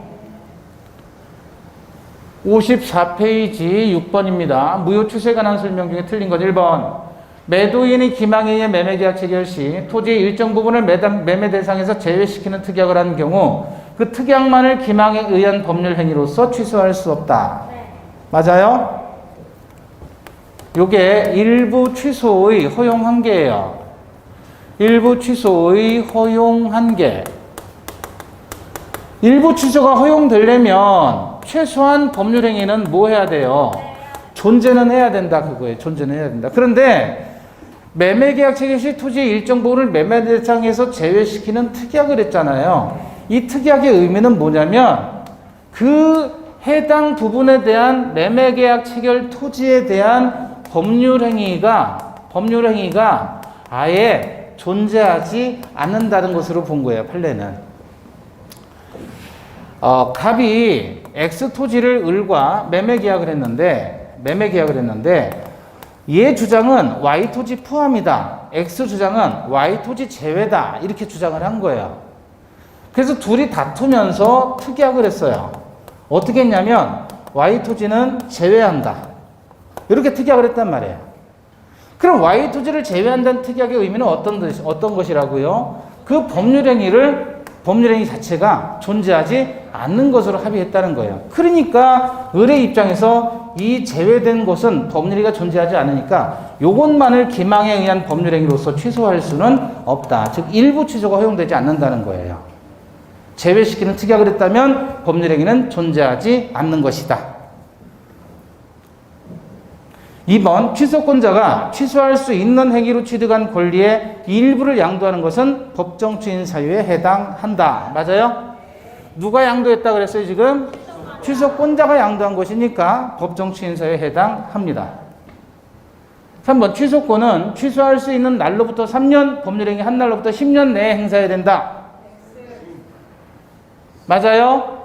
Speaker 1: 54페이지 6번입니다. 무효 취소에 관한 설명 중에 틀린 건 1번. 매도인이 기망에 의해 매매계약 체결 시 토지의 일정 부분을 매매 대상에서 제외시키는 특약을 한 경우 그 특약만을 기망에 의한 법률 행위로서 취소할 수 없다. 맞아요? 요게 일부 취소의 허용 한계예요. 일부 취소의 허용 한계. 일부 취소가 허용되려면 최소한 법률 행위는 뭐 해야 돼요? 존재는 해야 된다. 그거예요. 존재는 해야 된다. 그런데 매매계약 체결 시 토지의 일정 부분을 매매 대상에서 제외시키는 특약을 했잖아요. 이 특약의 의미는 뭐냐면 그 해당 부분에 대한 매매계약 체결 토지에 대한 법률 행위가 아예 존재하지 않는다는 것으로 본 거예요. 판례는. 갑이 X 토지를 을과 매매계약을 했는데 얘 주장은 Y 토지 포함이다. X 주장은 Y 토지 제외다. 이렇게 주장을 한 거예요. 그래서 둘이 다투면서 특약을 했어요. 어떻게 했냐면 Y 토지는 제외한다. 이렇게 특약을 했단 말이에요. 그럼 Y 토지를 제외한다는 특약의 의미는 어떤 것이라고요? 그 법률행위 자체가 존재하지 않는 것으로 합의했다는 거예요. 그러니까 을의 입장에서 이 제외된 것은 법률행위가 존재하지 않으니까 요것만을 기망에 의한 법률행위로서 취소할 수는 없다. 즉 일부 취소가 허용되지 않는다는 거예요. 제외시키는 특약을 했다면 법률행위는 존재하지 않는 것이다. 2번, 취소권자가 취소할 수 있는 행위로 취득한 권리의 일부를 양도하는 것은 법정 추인 사유에 해당한다. 맞아요? 누가 양도했다 그랬어요, 지금? 취소권자가 양도한 것이니까 법정 추인 사유에 해당합니다. 3번, 취소권은 취소할 수 있는 날로부터 3년, 법률행위 한 날로부터 10년 내에 행사해야 된다. 맞아요?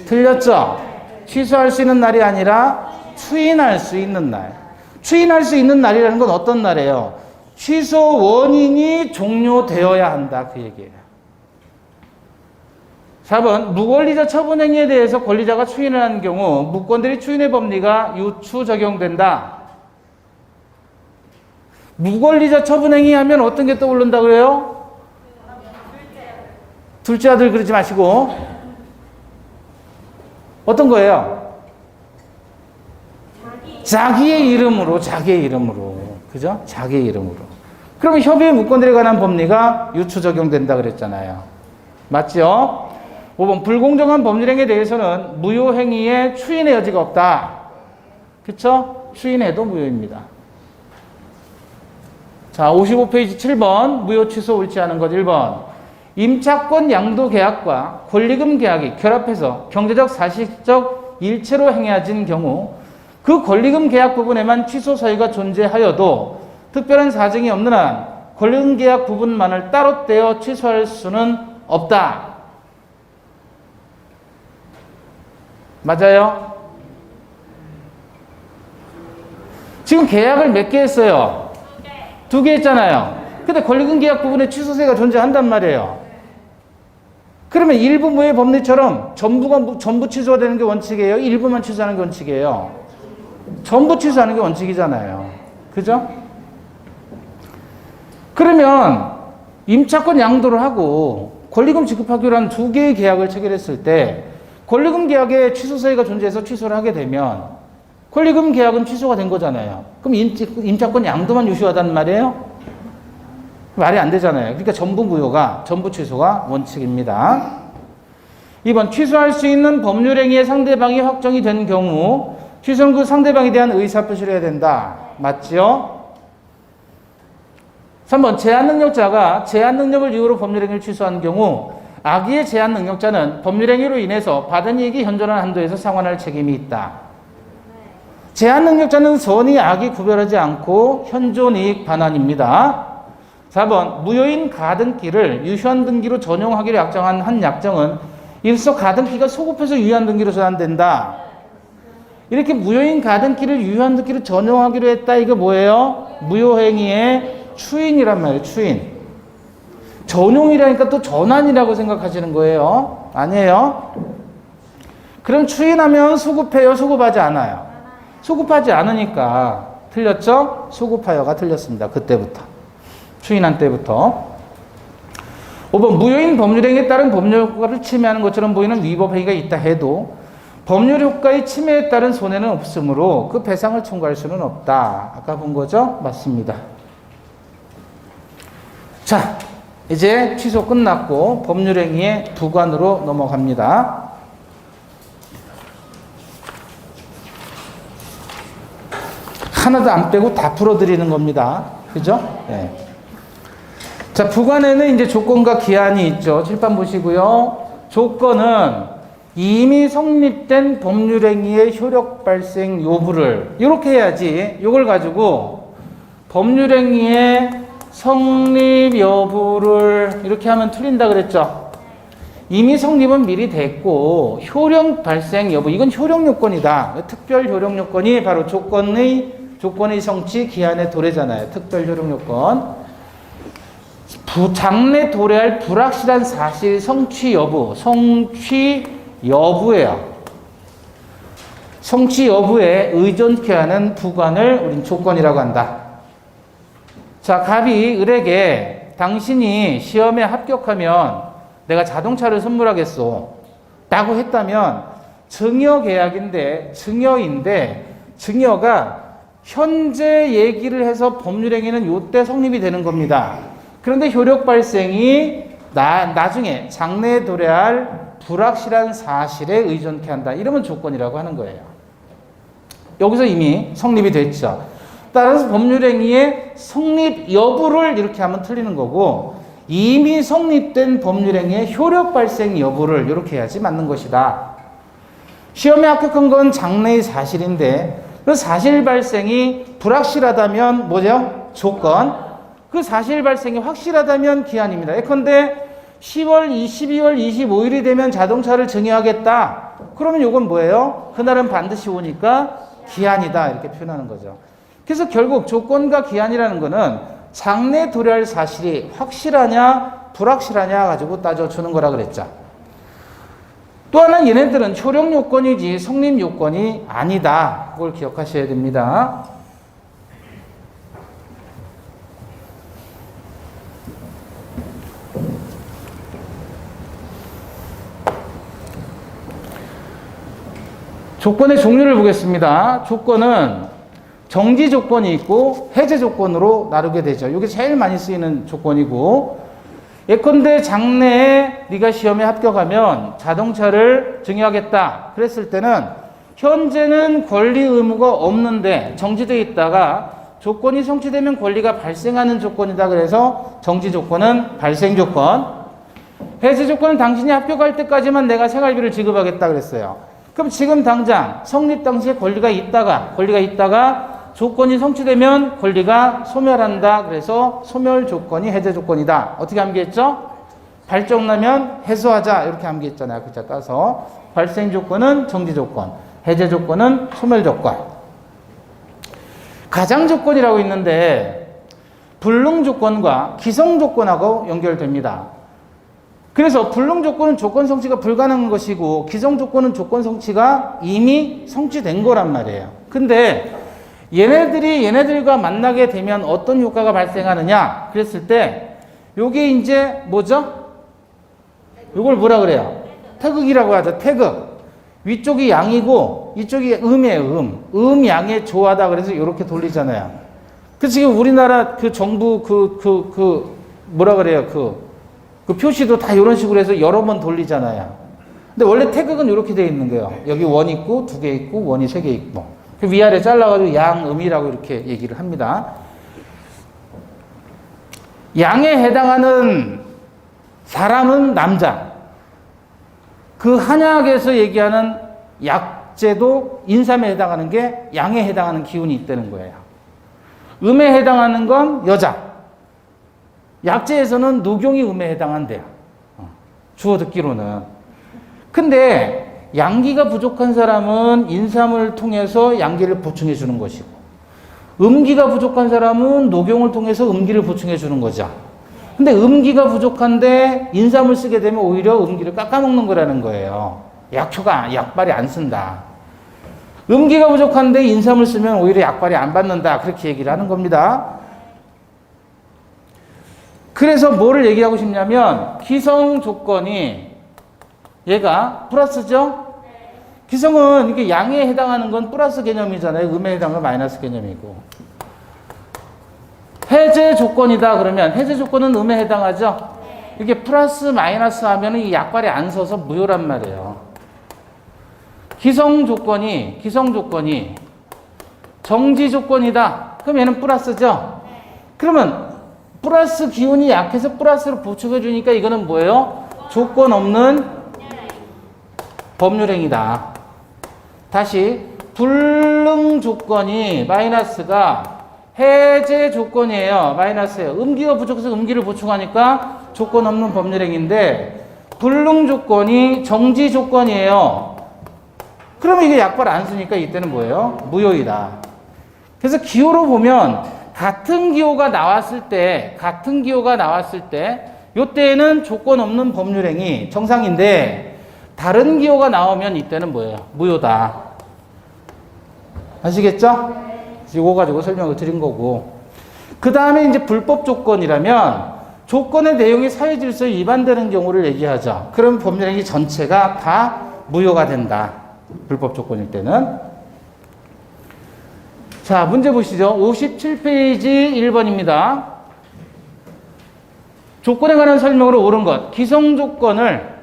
Speaker 1: 틀렸죠? 취소할 수 있는 날이 아니라 추인할 수 있는 날. 추인할 수 있는 날이라는 건 어떤 날이에요? 취소 원인이 종료되어야 한다. 그 얘기예요. 4번, 무권리자 처분행위에 대해서 권리자가 추인을 하는 경우 무권들이 추인의 법리가 유추 적용된다. 무권리자 처분행위 하면 어떤 게 떠오른다 그래요? 둘째 아들 그러지 마시고 어떤 거예요? 자기의 이름으로. 그죠? 자기의 이름으로. 그러면 협의의 무권들에 관한 법리가 유추 적용된다 그랬잖아요. 맞죠? 5번, 불공정한 법률행위에 대해서는 무효행위의 추인의 여지가 없다. 그쵸? 추인해도 무효입니다. 자, 55페이지 7번, 무효 취소 옳지 않은 것 1번. 임차권 양도 계약과 권리금 계약이 결합해서 경제적 사실적 일체로 행해진 경우 그 권리금 계약 부분에만 취소 사유가 존재하여도 특별한 사정이 없는 한 권리금 계약 부분만을 따로 떼어 취소할 수는 없다. 맞아요? 지금 계약을 몇 개 했어요? 2개 했잖아요. 근데 권리금 계약 부분에 취소세가 존재한단 말이에요. 그러면 일부 무효 법리처럼 전부 취소가 되는 게 원칙이에요? 일부만 취소하는 게 원칙이에요? 전부 취소하는 게 원칙이잖아요. 그죠? 그러면 임차권 양도를 하고 권리금 지급하기로 한 2개의 계약을 체결했을 때 권리금 계약에 취소사유가 존재해서 취소를 하게 되면 권리금 계약은 취소가 된 거잖아요. 그럼 임차권 양도만 유효하다는 말이에요? 말이 안 되잖아요. 그러니까 전부 취소가 원칙입니다. 2번, 취소할 수 있는 법률행위의 상대방이 확정이 된 경우 취소는 그 상대방에 대한 의사표시를 해야 된다. 맞죠? 3번, 제한능력자가 제한능력을 이유로 법률행위를 취소한 경우 악의의 제한능력자는 법률행위로 인해서 받은 이익이 현존한 한도에서 상환할 책임이 있다. 제한 능력자는 선의 악이 구별하지 않고 현존 이익 반환입니다. 4번 무효인 가등기를 유효한 등기로 전용하기로 약정한 한 약정은 이로써 가등기가 소급해서 유효한 등기로 전환된다. 이렇게 무효인 가등기를 유효한 등기로 전용하기로 했다. 이거 뭐예요? 무효행위의 추인이란 말이에요. 추인. 전용이라니까 또 전환이라고 생각하시는 거예요. 아니에요. 그럼 추인하면 소급해요? 소급하지 않아요? 소급하지 않으니까 틀렸죠? 소급하여가 틀렸습니다. 그때부터. 추인한 때부터. 5번 무효인 법률행위에 따른 법률 효과를 침해하는 것처럼 보이는 위법 행위가 있다 해도 법률 효과의 침해에 따른 손해는 없으므로 그 배상을 청구할 수는 없다. 아까 본 거죠? 맞습니다. 자, 이제 취소 끝났고 법률행위의 부관으로 넘어갑니다. 하나도 안 빼고 다 풀어드리는 겁니다. 그죠? 네. 자, 부관에는 이제 조건과 기한이 있죠. 칠판 보시고요. 조건은 이미 성립된 법률행위의 효력 발생 여부를 이렇게 해야지. 이걸 가지고 법률행위의 성립 여부를 이렇게 하면 틀린다 그랬죠. 이미 성립은 미리 됐고 효력 발생 여부, 이건 효력 요건이다. 특별 효력 요건이 바로 조건의 성취 기한의 도래잖아요. 특별 효력 요건. 장래 도래할 불확실한 사실 성취 여부예요. 성취 여부에 의존케 하는 부관을 우린 조건이라고 한다. 자, 갑이 을에게 당신이 시험에 합격하면 내가 자동차를 선물하겠소 라고 했다면 증여 계약인데 증여가 현재 얘기를 해서 법률행위는 요때 성립이 되는 겁니다. 그런데 효력 발생이 나중에 장래에 도래할 불확실한 사실에 의존케 한다. 이러면 조건이라고 하는 거예요. 여기서 이미 성립이 됐죠. 따라서 법률행위의 성립 여부를 이렇게 하면 틀리는 거고 이미 성립된 법률행위의 효력 발생 여부를 이렇게 해야지 맞는 것이다. 시험에 합격한 건 장래의 사실인데 그 사실 발생이 불확실하다면 뭐죠? 조건. 그 사실 발생이 확실하다면 기한입니다. 예컨대 10월 22월 25일이 되면 자동차를 증여하겠다. 그러면 이건 뭐예요? 그날은 반드시 오니까 기한이다. 이렇게 표현하는 거죠. 그래서 결국 조건과 기한이라는 거는 장래 도래할 사실이 확실하냐 불확실하냐 가지고 따져주는 거라 그랬죠. 또 하나 얘네들은 효력 요건이지 성립 요건이 아니다. 그걸 기억하셔야 됩니다. 조건의 종류를 보겠습니다. 조건은 정지 조건이 있고 해제 조건으로 나누게 되죠. 이게 제일 많이 쓰이는 조건이고 예컨대 장래에 네가 시험에 합격하면 자동차를 증여하겠다. 그랬을 때는 현재는 권리 의무가 없는데 정지되어 있다가 조건이 성취되면 권리가 발생하는 조건이다. 그래서 정지 조건은 발생 조건. 해제 조건은 당신이 합격할 때까지만 내가 생활비를 지급하겠다 그랬어요. 그럼 지금 당장 성립 당시에 권리가 있다가 조건이 성취되면 권리가 소멸한다. 그래서 소멸 조건이 해제 조건이다. 어떻게 암기했죠? 발정나면 해소하자. 이렇게 암기했잖아요. 글자 따서. 발생 조건은 정지 조건, 해제 조건은 소멸 조건. 가장 조건이라고 있는데 불능 조건과 기성 조건하고 연결됩니다. 그래서 불능 조건은 조건 성취가 불가능한 것이고 기성 조건은 조건 성취가 이미 성취된 거란 말이에요. 근데 얘네들과 만나게 되면 어떤 효과가 발생하느냐 그랬을 때 요게 이제 뭐죠? 요걸 뭐라 그래요? 태극이라고 하죠. 태극. 위쪽이 양이고 이쪽이 음이에요. 양의 조하다 그래서 이렇게 돌리잖아요. 그 지금 우리나라 그 정부 뭐라 그래요? 그 표시도 다 이런 식으로 해서 여러 번 돌리잖아요. 근데 원래 태극은 이렇게 되어 있는 거예요. 여기 원 있고 2개 있고 원이 3개 있고 그 위아래 잘라가지고 양음이라고 이렇게 얘기를 합니다. 양에 해당하는 사람은 남자. 그 한약에서 얘기하는 약재도 인삼에 해당하는 게 양에 해당하는 기운이 있다는 거예요. 음에 해당하는 건 여자. 약재에서는 녹용이 음에 해당한대요. 주워 듣기로는. 근데 양기가 부족한 사람은 인삼을 통해서 양기를 보충해 주는 것이고, 음기가 부족한 사람은 녹용을 통해서 음기를 보충해 주는 거죠. 근데 음기가 부족한데 인삼을 쓰게 되면 오히려 음기를 깎아먹는 거라는 거예요. 약효가, 약발이 안 쓴다. 음기가 부족한데 인삼을 쓰면 오히려 약발이 안 받는다. 그렇게 얘기를 하는 겁니다. 그래서 뭐를 얘기하고 싶냐면 기성 조건이 얘가 플러스죠? 기성은 이게 양에 해당하는 건 플러스 개념이잖아요. 음에 해당하는 건 마이너스 개념이고. 해제 조건이다 그러면 해제 조건은 음에 해당하죠? 이게 플러스 마이너스 하면 이 약발이 안 서서 무효란 말이에요. 기성 조건이 정지 조건이다. 그럼 얘는 플러스죠? 그러면 플러스 기운이 약해서 플러스로 보충해 주니까 이거는 뭐예요? 조건 없는 법률행위다. 다시 불능 조건이 마이너스가 해제 조건이에요. 마이너스예요. 음기가 부족해서 음기를 보충하니까 조건 없는 법률행위인데 불능 조건이 정지 조건이에요. 그러면 이게 약발 안 쓰니까 이때는 뭐예요? 무효이다. 그래서 기호로 보면 같은 기호가 나왔을 때 이때에는 조건 없는 법률행위 정상인데 다른 기호가 나오면 이때는 뭐예요? 무효다. 아시겠죠? 이거 가지고 설명을 드린 거고. 그 다음에 이제 불법 조건이라면 조건의 내용이 사회 질서에 위반되는 경우를 얘기하죠. 그럼 법률행위 전체가 다 무효가 된다. 불법 조건일 때는. 자, 문제 보시죠. 57페이지 1번입니다. 조건에 관한 설명으로 옳은 것. 기성 조건을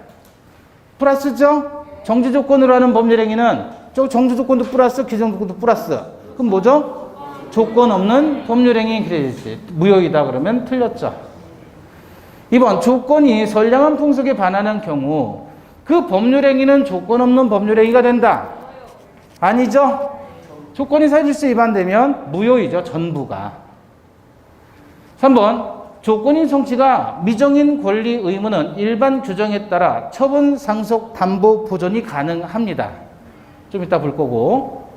Speaker 1: 플러스죠? 정지 조건으로 하는 법률행위는 정지 조건도 플러스, 기성 조건도 플러스. 그럼 뭐죠? 조건 없는 법률행위 크레딧. 무효이다 그러면 틀렸죠. 2번. 조건이 선량한 풍속에 반하는 경우 그 법률행위는 조건 없는 법률행위가 된다. 아니죠? 조건이 사실질서에 위반되면 무효이죠. 전부가. 3번. 조건인 성취가 미정인 권리 의무는 일반 규정에 따라 처분, 상속, 담보, 보존이 가능합니다. 좀 이따 볼 거고.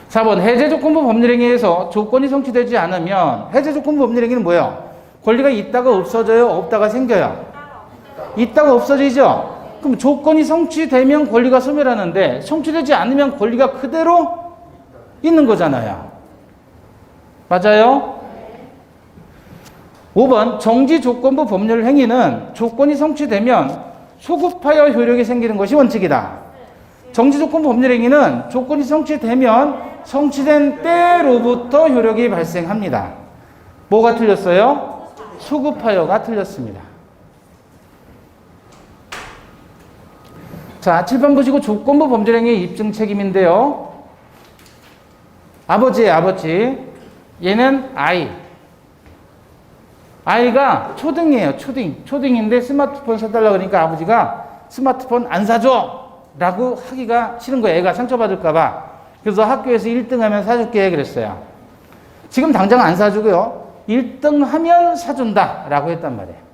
Speaker 1: 4번. 해제조건부 법률행위에서 조건이 성취되지 않으면 해제조건부 법률행위는 뭐예요? 권리가 있다가 없어져요? 없다가 생겨요? 있다가 없어지죠? 그럼 조건이 성취되면 권리가 소멸하는데 성취되지 않으면 권리가 그대로 있는 거잖아요. 맞아요? 5번. 정지조건부 법률 행위는 조건이 성취되면 소급하여 효력이 생기는 것이 원칙이다. 정지조건부 법률 행위는 조건이 성취되면 성취된 때로부터 효력이 발생합니다. 뭐가 틀렸어요? 소급하여가 틀렸습니다. 자, 7번 보시고 조건부 범죄행위 입증 책임인데요. 아버지예요, 아버지. 얘는 아이. 아이가 초딩이에요, 초딩. 초딩인데 스마트폰 사달라고 그러니까 아버지가 스마트폰 안 사줘! 라고 하기가 싫은 거예요. 애가 상처받을까봐. 그래서 학교에서 1등 하면 사줄게 그랬어요. 지금 당장 안 사주고요. 1등 하면 사준다. 라고 했단 말이에요.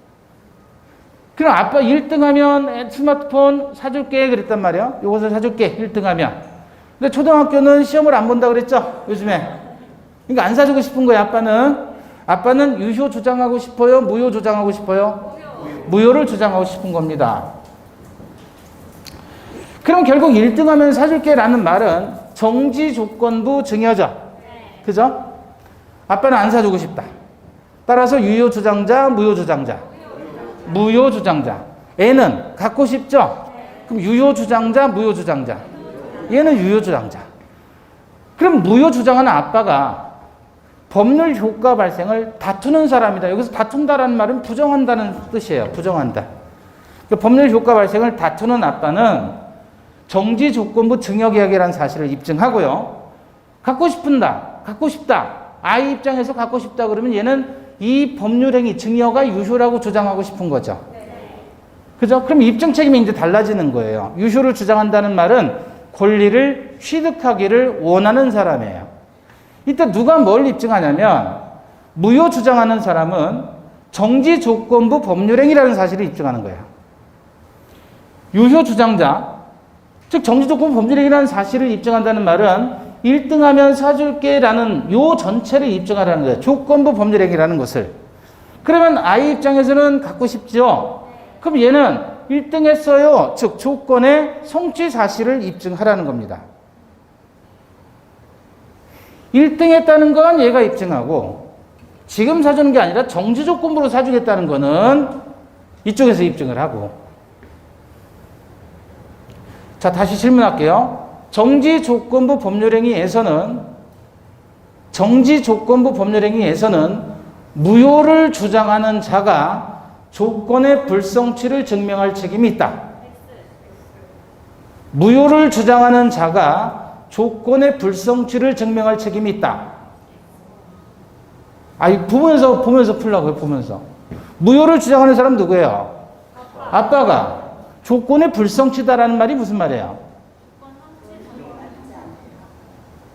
Speaker 1: 그럼 아빠 1등 하면 스마트폰 사줄게 그랬단 말이에요. 요것을 사줄게 1등 하면. 근데 초등학교는 시험을 안 본다 그랬죠 요즘에. 그러니까 안 사주고 싶은 거예요. 아빠는 유효 주장하고 싶어요? 무효 주장하고 싶어요? 무효를 주장하고 싶은 겁니다. 그럼 결국 1등 하면 사줄게 라는 말은 정지조건부 증여죠. 그죠? 아빠는 안 사주고 싶다. 따라서 유효 주장자, 무효 주장자. 무효 주장자. 애는 갖고 싶죠? 그럼 유효 주장자, 무효 주장자. 얘는 유효 주장자. 그럼 무효 주장하는 아빠가 법률 효과 발생을 다투는 사람이다. 여기서 다툰다라는 말은 부정한다는 뜻이에요. 부정한다. 그러니까 법률 효과 발생을 다투는 아빠는 정지 조건부 증여계약이라는 사실을 입증하고요. 갖고 싶다. 아이 입장에서 갖고 싶다 그러면 얘는 이 법률행위 증여가 유효라고 주장하고 싶은 거죠. 그죠? 그럼 입증 책임이 이제 달라지는 거예요. 유효를 주장한다는 말은 권리를 취득하기를 원하는 사람이에요. 이때 누가 뭘 입증하냐면 무효 주장하는 사람은 정지조건부 법률행위라는 사실을 입증하는 거예요. 유효 주장자, 즉 정지조건부 법률행위라는 사실을 입증한다는 말은 1등하면 사줄게 라는 요 전체를 입증하라는 거예요. 조건부 법률행위라는 것을. 그러면 I 입장에서는 갖고 싶죠. 그럼 얘는 1등 했어요. 즉 조건의 성취 사실을 입증하라는 겁니다. 1등 했다는 건 얘가 입증하고 지금 사주는 게 아니라 정지조건부로 사주겠다는 거는 이쪽에서 입증을 하고. 자, 다시 질문할게요. 정지조건부 법률행위에서는 무효를 주장하는 자가 조건의 불성취를 증명할 책임이 있다. 무효를 주장하는 자가 조건의 불성취를 증명할 책임이 있다. 보면서 풀라고요, 보면서. 무효를 주장하는 사람 누구예요? 아빠가. 조건의 불성취다라는 말이 무슨 말이에요?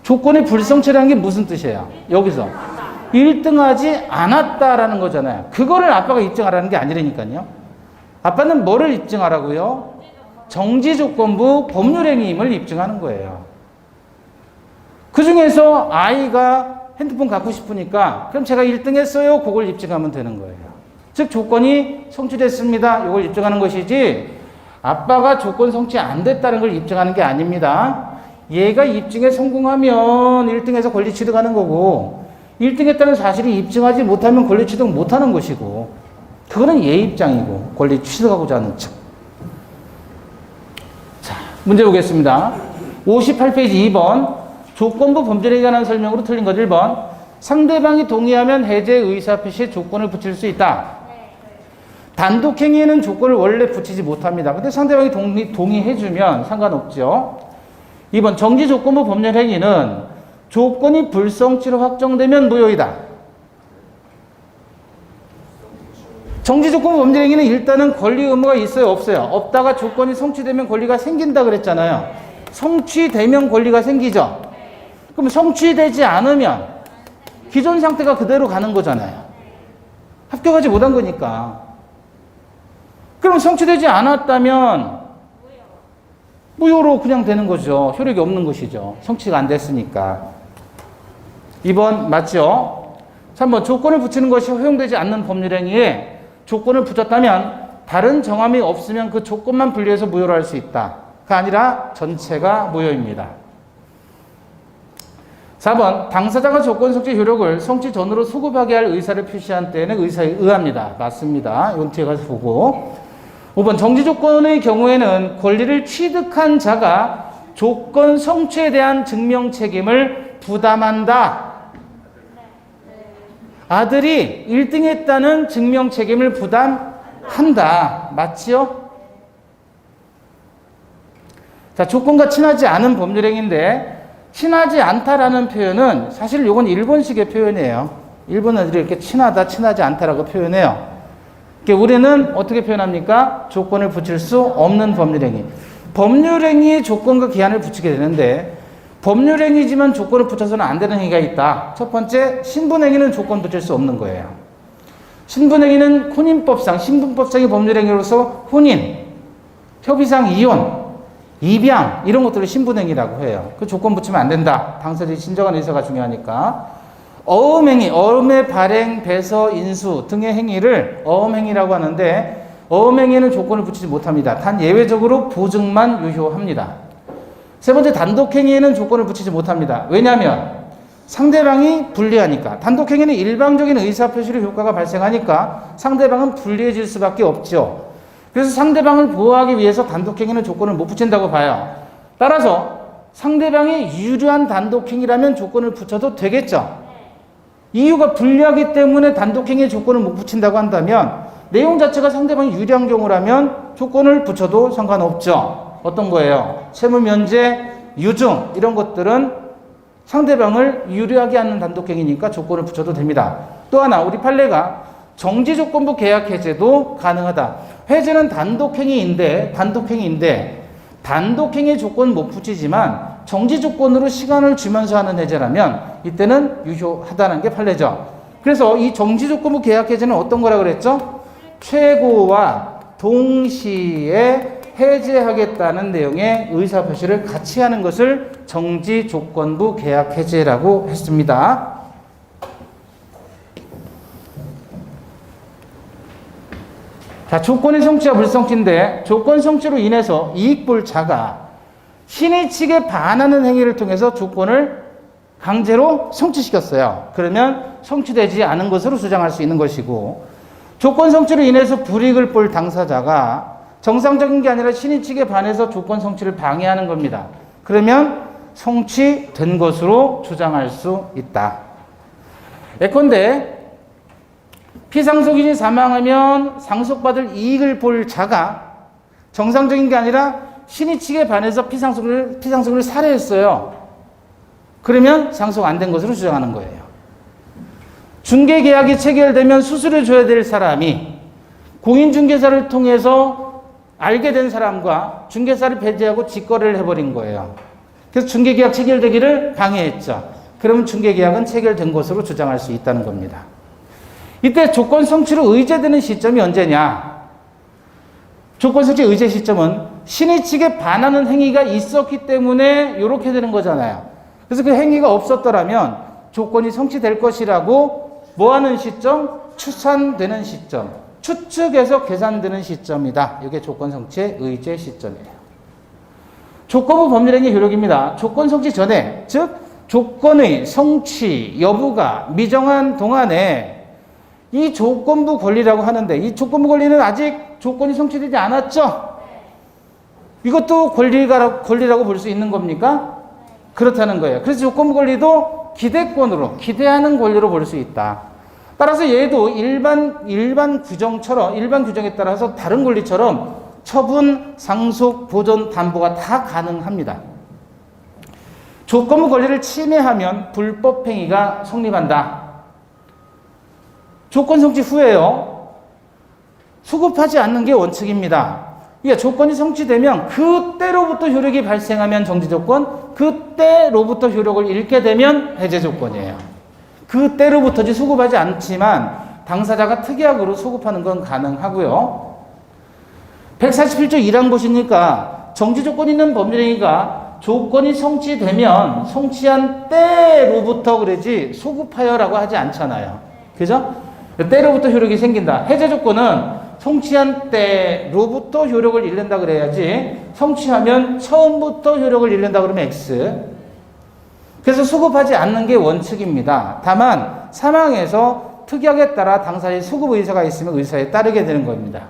Speaker 1: 조건의 불성취라는 게 무슨 뜻이에요? 여기서. 1등하지 않았다라는 거잖아요. 그거를 아빠가 입증하라는 게 아니라니까요. 아빠는 뭐를 입증하라고요? 정지조건부 법률행위임을 입증하는 거예요. 그 중에서 아이가 핸드폰 갖고 싶으니까 그럼 제가 1등 했어요. 그걸 입증하면 되는 거예요. 즉 조건이 성취됐습니다. 이걸 입증하는 것이지 아빠가 조건 성취 안 됐다는 걸 입증하는 게 아닙니다. 얘가 입증에 성공하면 1등해서 권리 취득하는 거고 1등 했다는 사실을 입증하지 못하면 권리 취득 못하는 것이고 그거는 얘 입장이고 권리 취득하고자 하는 척. 자, 문제 보겠습니다. 58페이지 2번 조건부 범죄에 관한 설명으로 틀린 것 1번 상대방이 동의하면 해제 의사표시에 조건을 붙일 수 있다. 단독행위에는 조건을 원래 붙이지 못합니다. 근데 상대방이 동의해주면 상관없죠. 2번 정지조건부 법률행위는 조건이 불성취로 확정되면 무효이다. 정지조건부 법률행위는 일단은 권리 의무가 있어요, 없어요? 없다가 조건이 성취되면 권리가 생긴다 그랬잖아요. 성취되면 권리가 생기죠. 그럼 성취되지 않으면 기존 상태가 그대로 가는 거잖아요. 합격하지 못한 거니까. 그럼 성취되지 않았다면 무효로 그냥 되는 거죠. 효력이 없는 것이죠. 성취가 안 됐으니까. 2번 맞죠? 3번 조건을 붙이는 것이 허용되지 않는 법률행위에 조건을 붙였다면 다른 정함이 없으면 그 조건만 분리해서 무효로 할 수 있다. 그 아니라 전체가 무효입니다. 4번 당사자가 조건 성취 효력을 성취 전으로 소급하게 할 의사를 표시한 때에는 의사에 의합니다. 맞습니다. 이건 뒤에 가서 보고. 5번 정지조건의 경우에는 권리를 취득한 자가 조건 성취에 대한 증명 책임을 부담한다. 아들이 1등 했다는 증명 책임을 부담한다. 맞지요? 자, 조건과 친하지 않은 법률행위인데 친하지 않다라는 표현은 사실 이건 일본식의 표현이에요. 일본 애들이 이렇게 친하다, 친하지 않다라고 표현해요. 우리는 어떻게 표현합니까? 조건을 붙일 수 없는 법률행위. 법률행위에 조건과 기한을 붙이게 되는데 법률행위지만 조건을 붙여서는 안 되는 행위가 있다. 첫 번째, 신분행위는 조건 붙일 수 없는 거예요. 신분행위는 혼인법상, 신분법상의 법률행위로서 혼인, 협의상 이혼, 입양 이런 것들을 신분행위라고 해요. 그 조건 붙이면 안 된다. 당사자의 진정한 의사가 중요하니까. 어음행위, 어음의 발행, 배서, 인수 등의 행위를 어음행위라고 하는데 어음행위는 조건을 붙이지 못합니다. 단 예외적으로 보증만 유효합니다. 세 번째, 단독행위에는 조건을 붙이지 못합니다. 왜냐하면 상대방이 불리하니까. 단독행위는 일방적인 의사표시로 효과가 발생하니까 상대방은 불리해질 수밖에 없죠. 그래서 상대방을 보호하기 위해서 단독행위는 조건을 못 붙인다고 봐요. 따라서 상대방이 유리한 단독행위라면 조건을 붙여도 되겠죠. 이유가 불리하기 때문에 단독행위의 조건을 못 붙인다고 한다면 내용 자체가 상대방이 유리한 경우라면 조건을 붙여도 상관없죠. 어떤 거예요? 채무 면제, 유증 이런 것들은 상대방을 유리하게 하는 단독행위니까 조건을 붙여도 됩니다. 또 하나 우리 판례가 정지조건부 계약 해제도 가능하다. 해제는 단독행위인데 단독행위 조건 못 붙이지만 정지 조건으로 시간을 주면서 하는 해제라면 이때는 유효하다는 게 판례죠. 그래서 이 정지 조건부 계약 해제는 어떤 거라 그랬죠? 최고와 동시에 해제하겠다는 내용의 의사표시를 같이 하는 것을 정지 조건부 계약 해제라고 했습니다. 자, 조건의 성취와 불성취인데 조건 성취로 인해서 이익 볼 자가 신의 측에 반하는 행위를 통해서 조건을 강제로 성취시켰어요. 그러면 성취되지 않은 것으로 주장할 수 있는 것이고, 조건 성취로 인해서 불이익을 볼 당사자가 정상적인 게 아니라 신의 측에 반해서 조건 성취를 방해하는 겁니다. 그러면 성취된 것으로 주장할 수 있다. 예컨대 피상속인이 사망하면 상속받을 이익을 볼 자가 정상적인 게 아니라 신의 측에 반해서 피상속인을 살해했어요. 그러면 상속 안 된 것으로 주장하는 거예요. 중개계약이 체결되면 수수료 줘야 될 사람이 공인중개사를 통해서 알게 된 사람과 중개사를 배제하고 직거래를 해버린 거예요. 그래서 중개계약 체결되기를 방해했죠. 그러면 중개계약은 체결된 것으로 주장할 수 있다는 겁니다. 이때 조건 성취로 의제되는 시점이 언제냐? 조건 성취 의제 시점은 신의 측에 반하는 행위가 있었기 때문에 이렇게 되는 거잖아요. 그래서 그 행위가 없었더라면 조건이 성취될 것이라고 뭐하는 시점? 추산되는 시점. 추측에서 계산되는 시점이다. 이게 조건 성취의 의제 시점이에요. 조건부 법률행위 효력입니다. 조건 성취 전에, 즉 조건의 성취 여부가 미정한 동안에 이 조건부 권리라고 하는데, 이 조건부 권리는 아직 조건이 성취되지 않았죠? 이것도 권리라고 볼 수 있는 겁니까? 그렇다는 거예요. 그래서 조건부 권리도 기대권으로, 기대하는 권리로 볼 수 있다. 따라서 얘도 일반 규정에 따라서 다른 권리처럼 처분, 상속, 보존, 담보가 다 가능합니다. 조건부 권리를 침해하면 불법행위가 성립한다. 조건 성취 후에요. 수급하지 않는 게 원칙입니다. 이게 조건이 성취되면 그때로부터 효력이 발생하면 정지조건, 그때로부터 효력을 잃게 되면 해제조건이에요. 그때로부터지 수급하지 않지만 당사자가 특약으로 수급하는 건 가능하고요. 147조 1항 보시니까 정지조건 있는 법률행위가 조건이 성취되면 성취한 때로부터 그러지 수급하여라고 하지 않잖아요. 그죠? 때로부터 효력이 생긴다. 해제조건은 성취한 때로부터 효력을 잃는다 그래야지, 성취하면 처음부터 효력을 잃는다 그러면 X. 그래서 수급하지 않는 게 원칙입니다. 다만 사망에서 특약에 따라 당사자의 수급 의사가 있으면 의사에 따르게 되는 겁니다.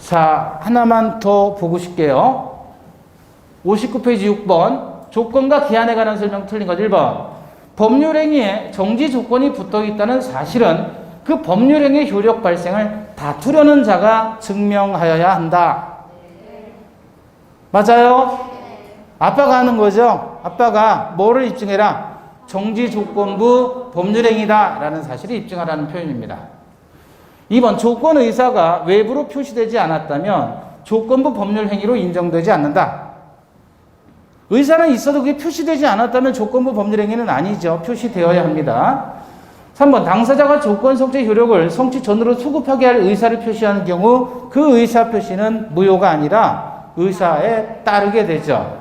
Speaker 1: 자, 하나만 더 보고 싶게요. 59페이지 6번 조건과 기한에 관한 설명 틀린 것 1번. 법률행위에 정지 조건이 붙어 있다는 사실은 그 법률행위의 효력 발생을 다투려는 자가 증명하여야 한다. 맞아요? 아빠가 하는 거죠. 아빠가 뭐를 입증해라? 정지 조건부 법률행위다 라는 사실을 입증하라는 표현입니다. 2번 조건 의사가 외부로 표시되지 않았다면 조건부 법률행위로 인정되지 않는다. 의사는 있어도 그게 표시되지 않았다면 조건부 법률행위는 아니죠. 표시되어야 합니다. 3번 당사자가 조건 성취 효력을 성취 전으로 수급하게 할 의사를 표시하는 경우 그 의사 표시는 무효가 아니라 의사에 따르게 되죠.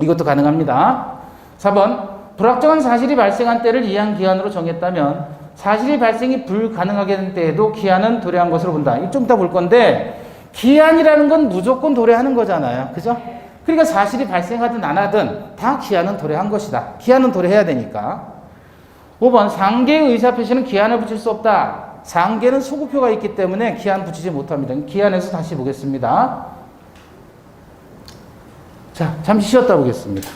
Speaker 1: 이것도 가능합니다. 4번 불확정한 사실이 발생한 때를 이한 기한으로 정했다면 사실이 발생이 불가능하게 된 때에도 기한은 도래한 것으로 본다. 이거 좀 이따 볼 건데 기한이라는 건 무조건 도래하는 거잖아요. 그죠? 그러니까 사실이 발생하든 안 하든 다 기한은 도래한 것이다. 기한은 도래해야 되니까. 5번 상계의 의사표시는 기한을 붙일 수 없다. 상계는 소급표가 있기 때문에 기한 붙이지 못합니다. 기한에서 다시 보겠습니다. 자, 잠시 쉬었다 보겠습니다.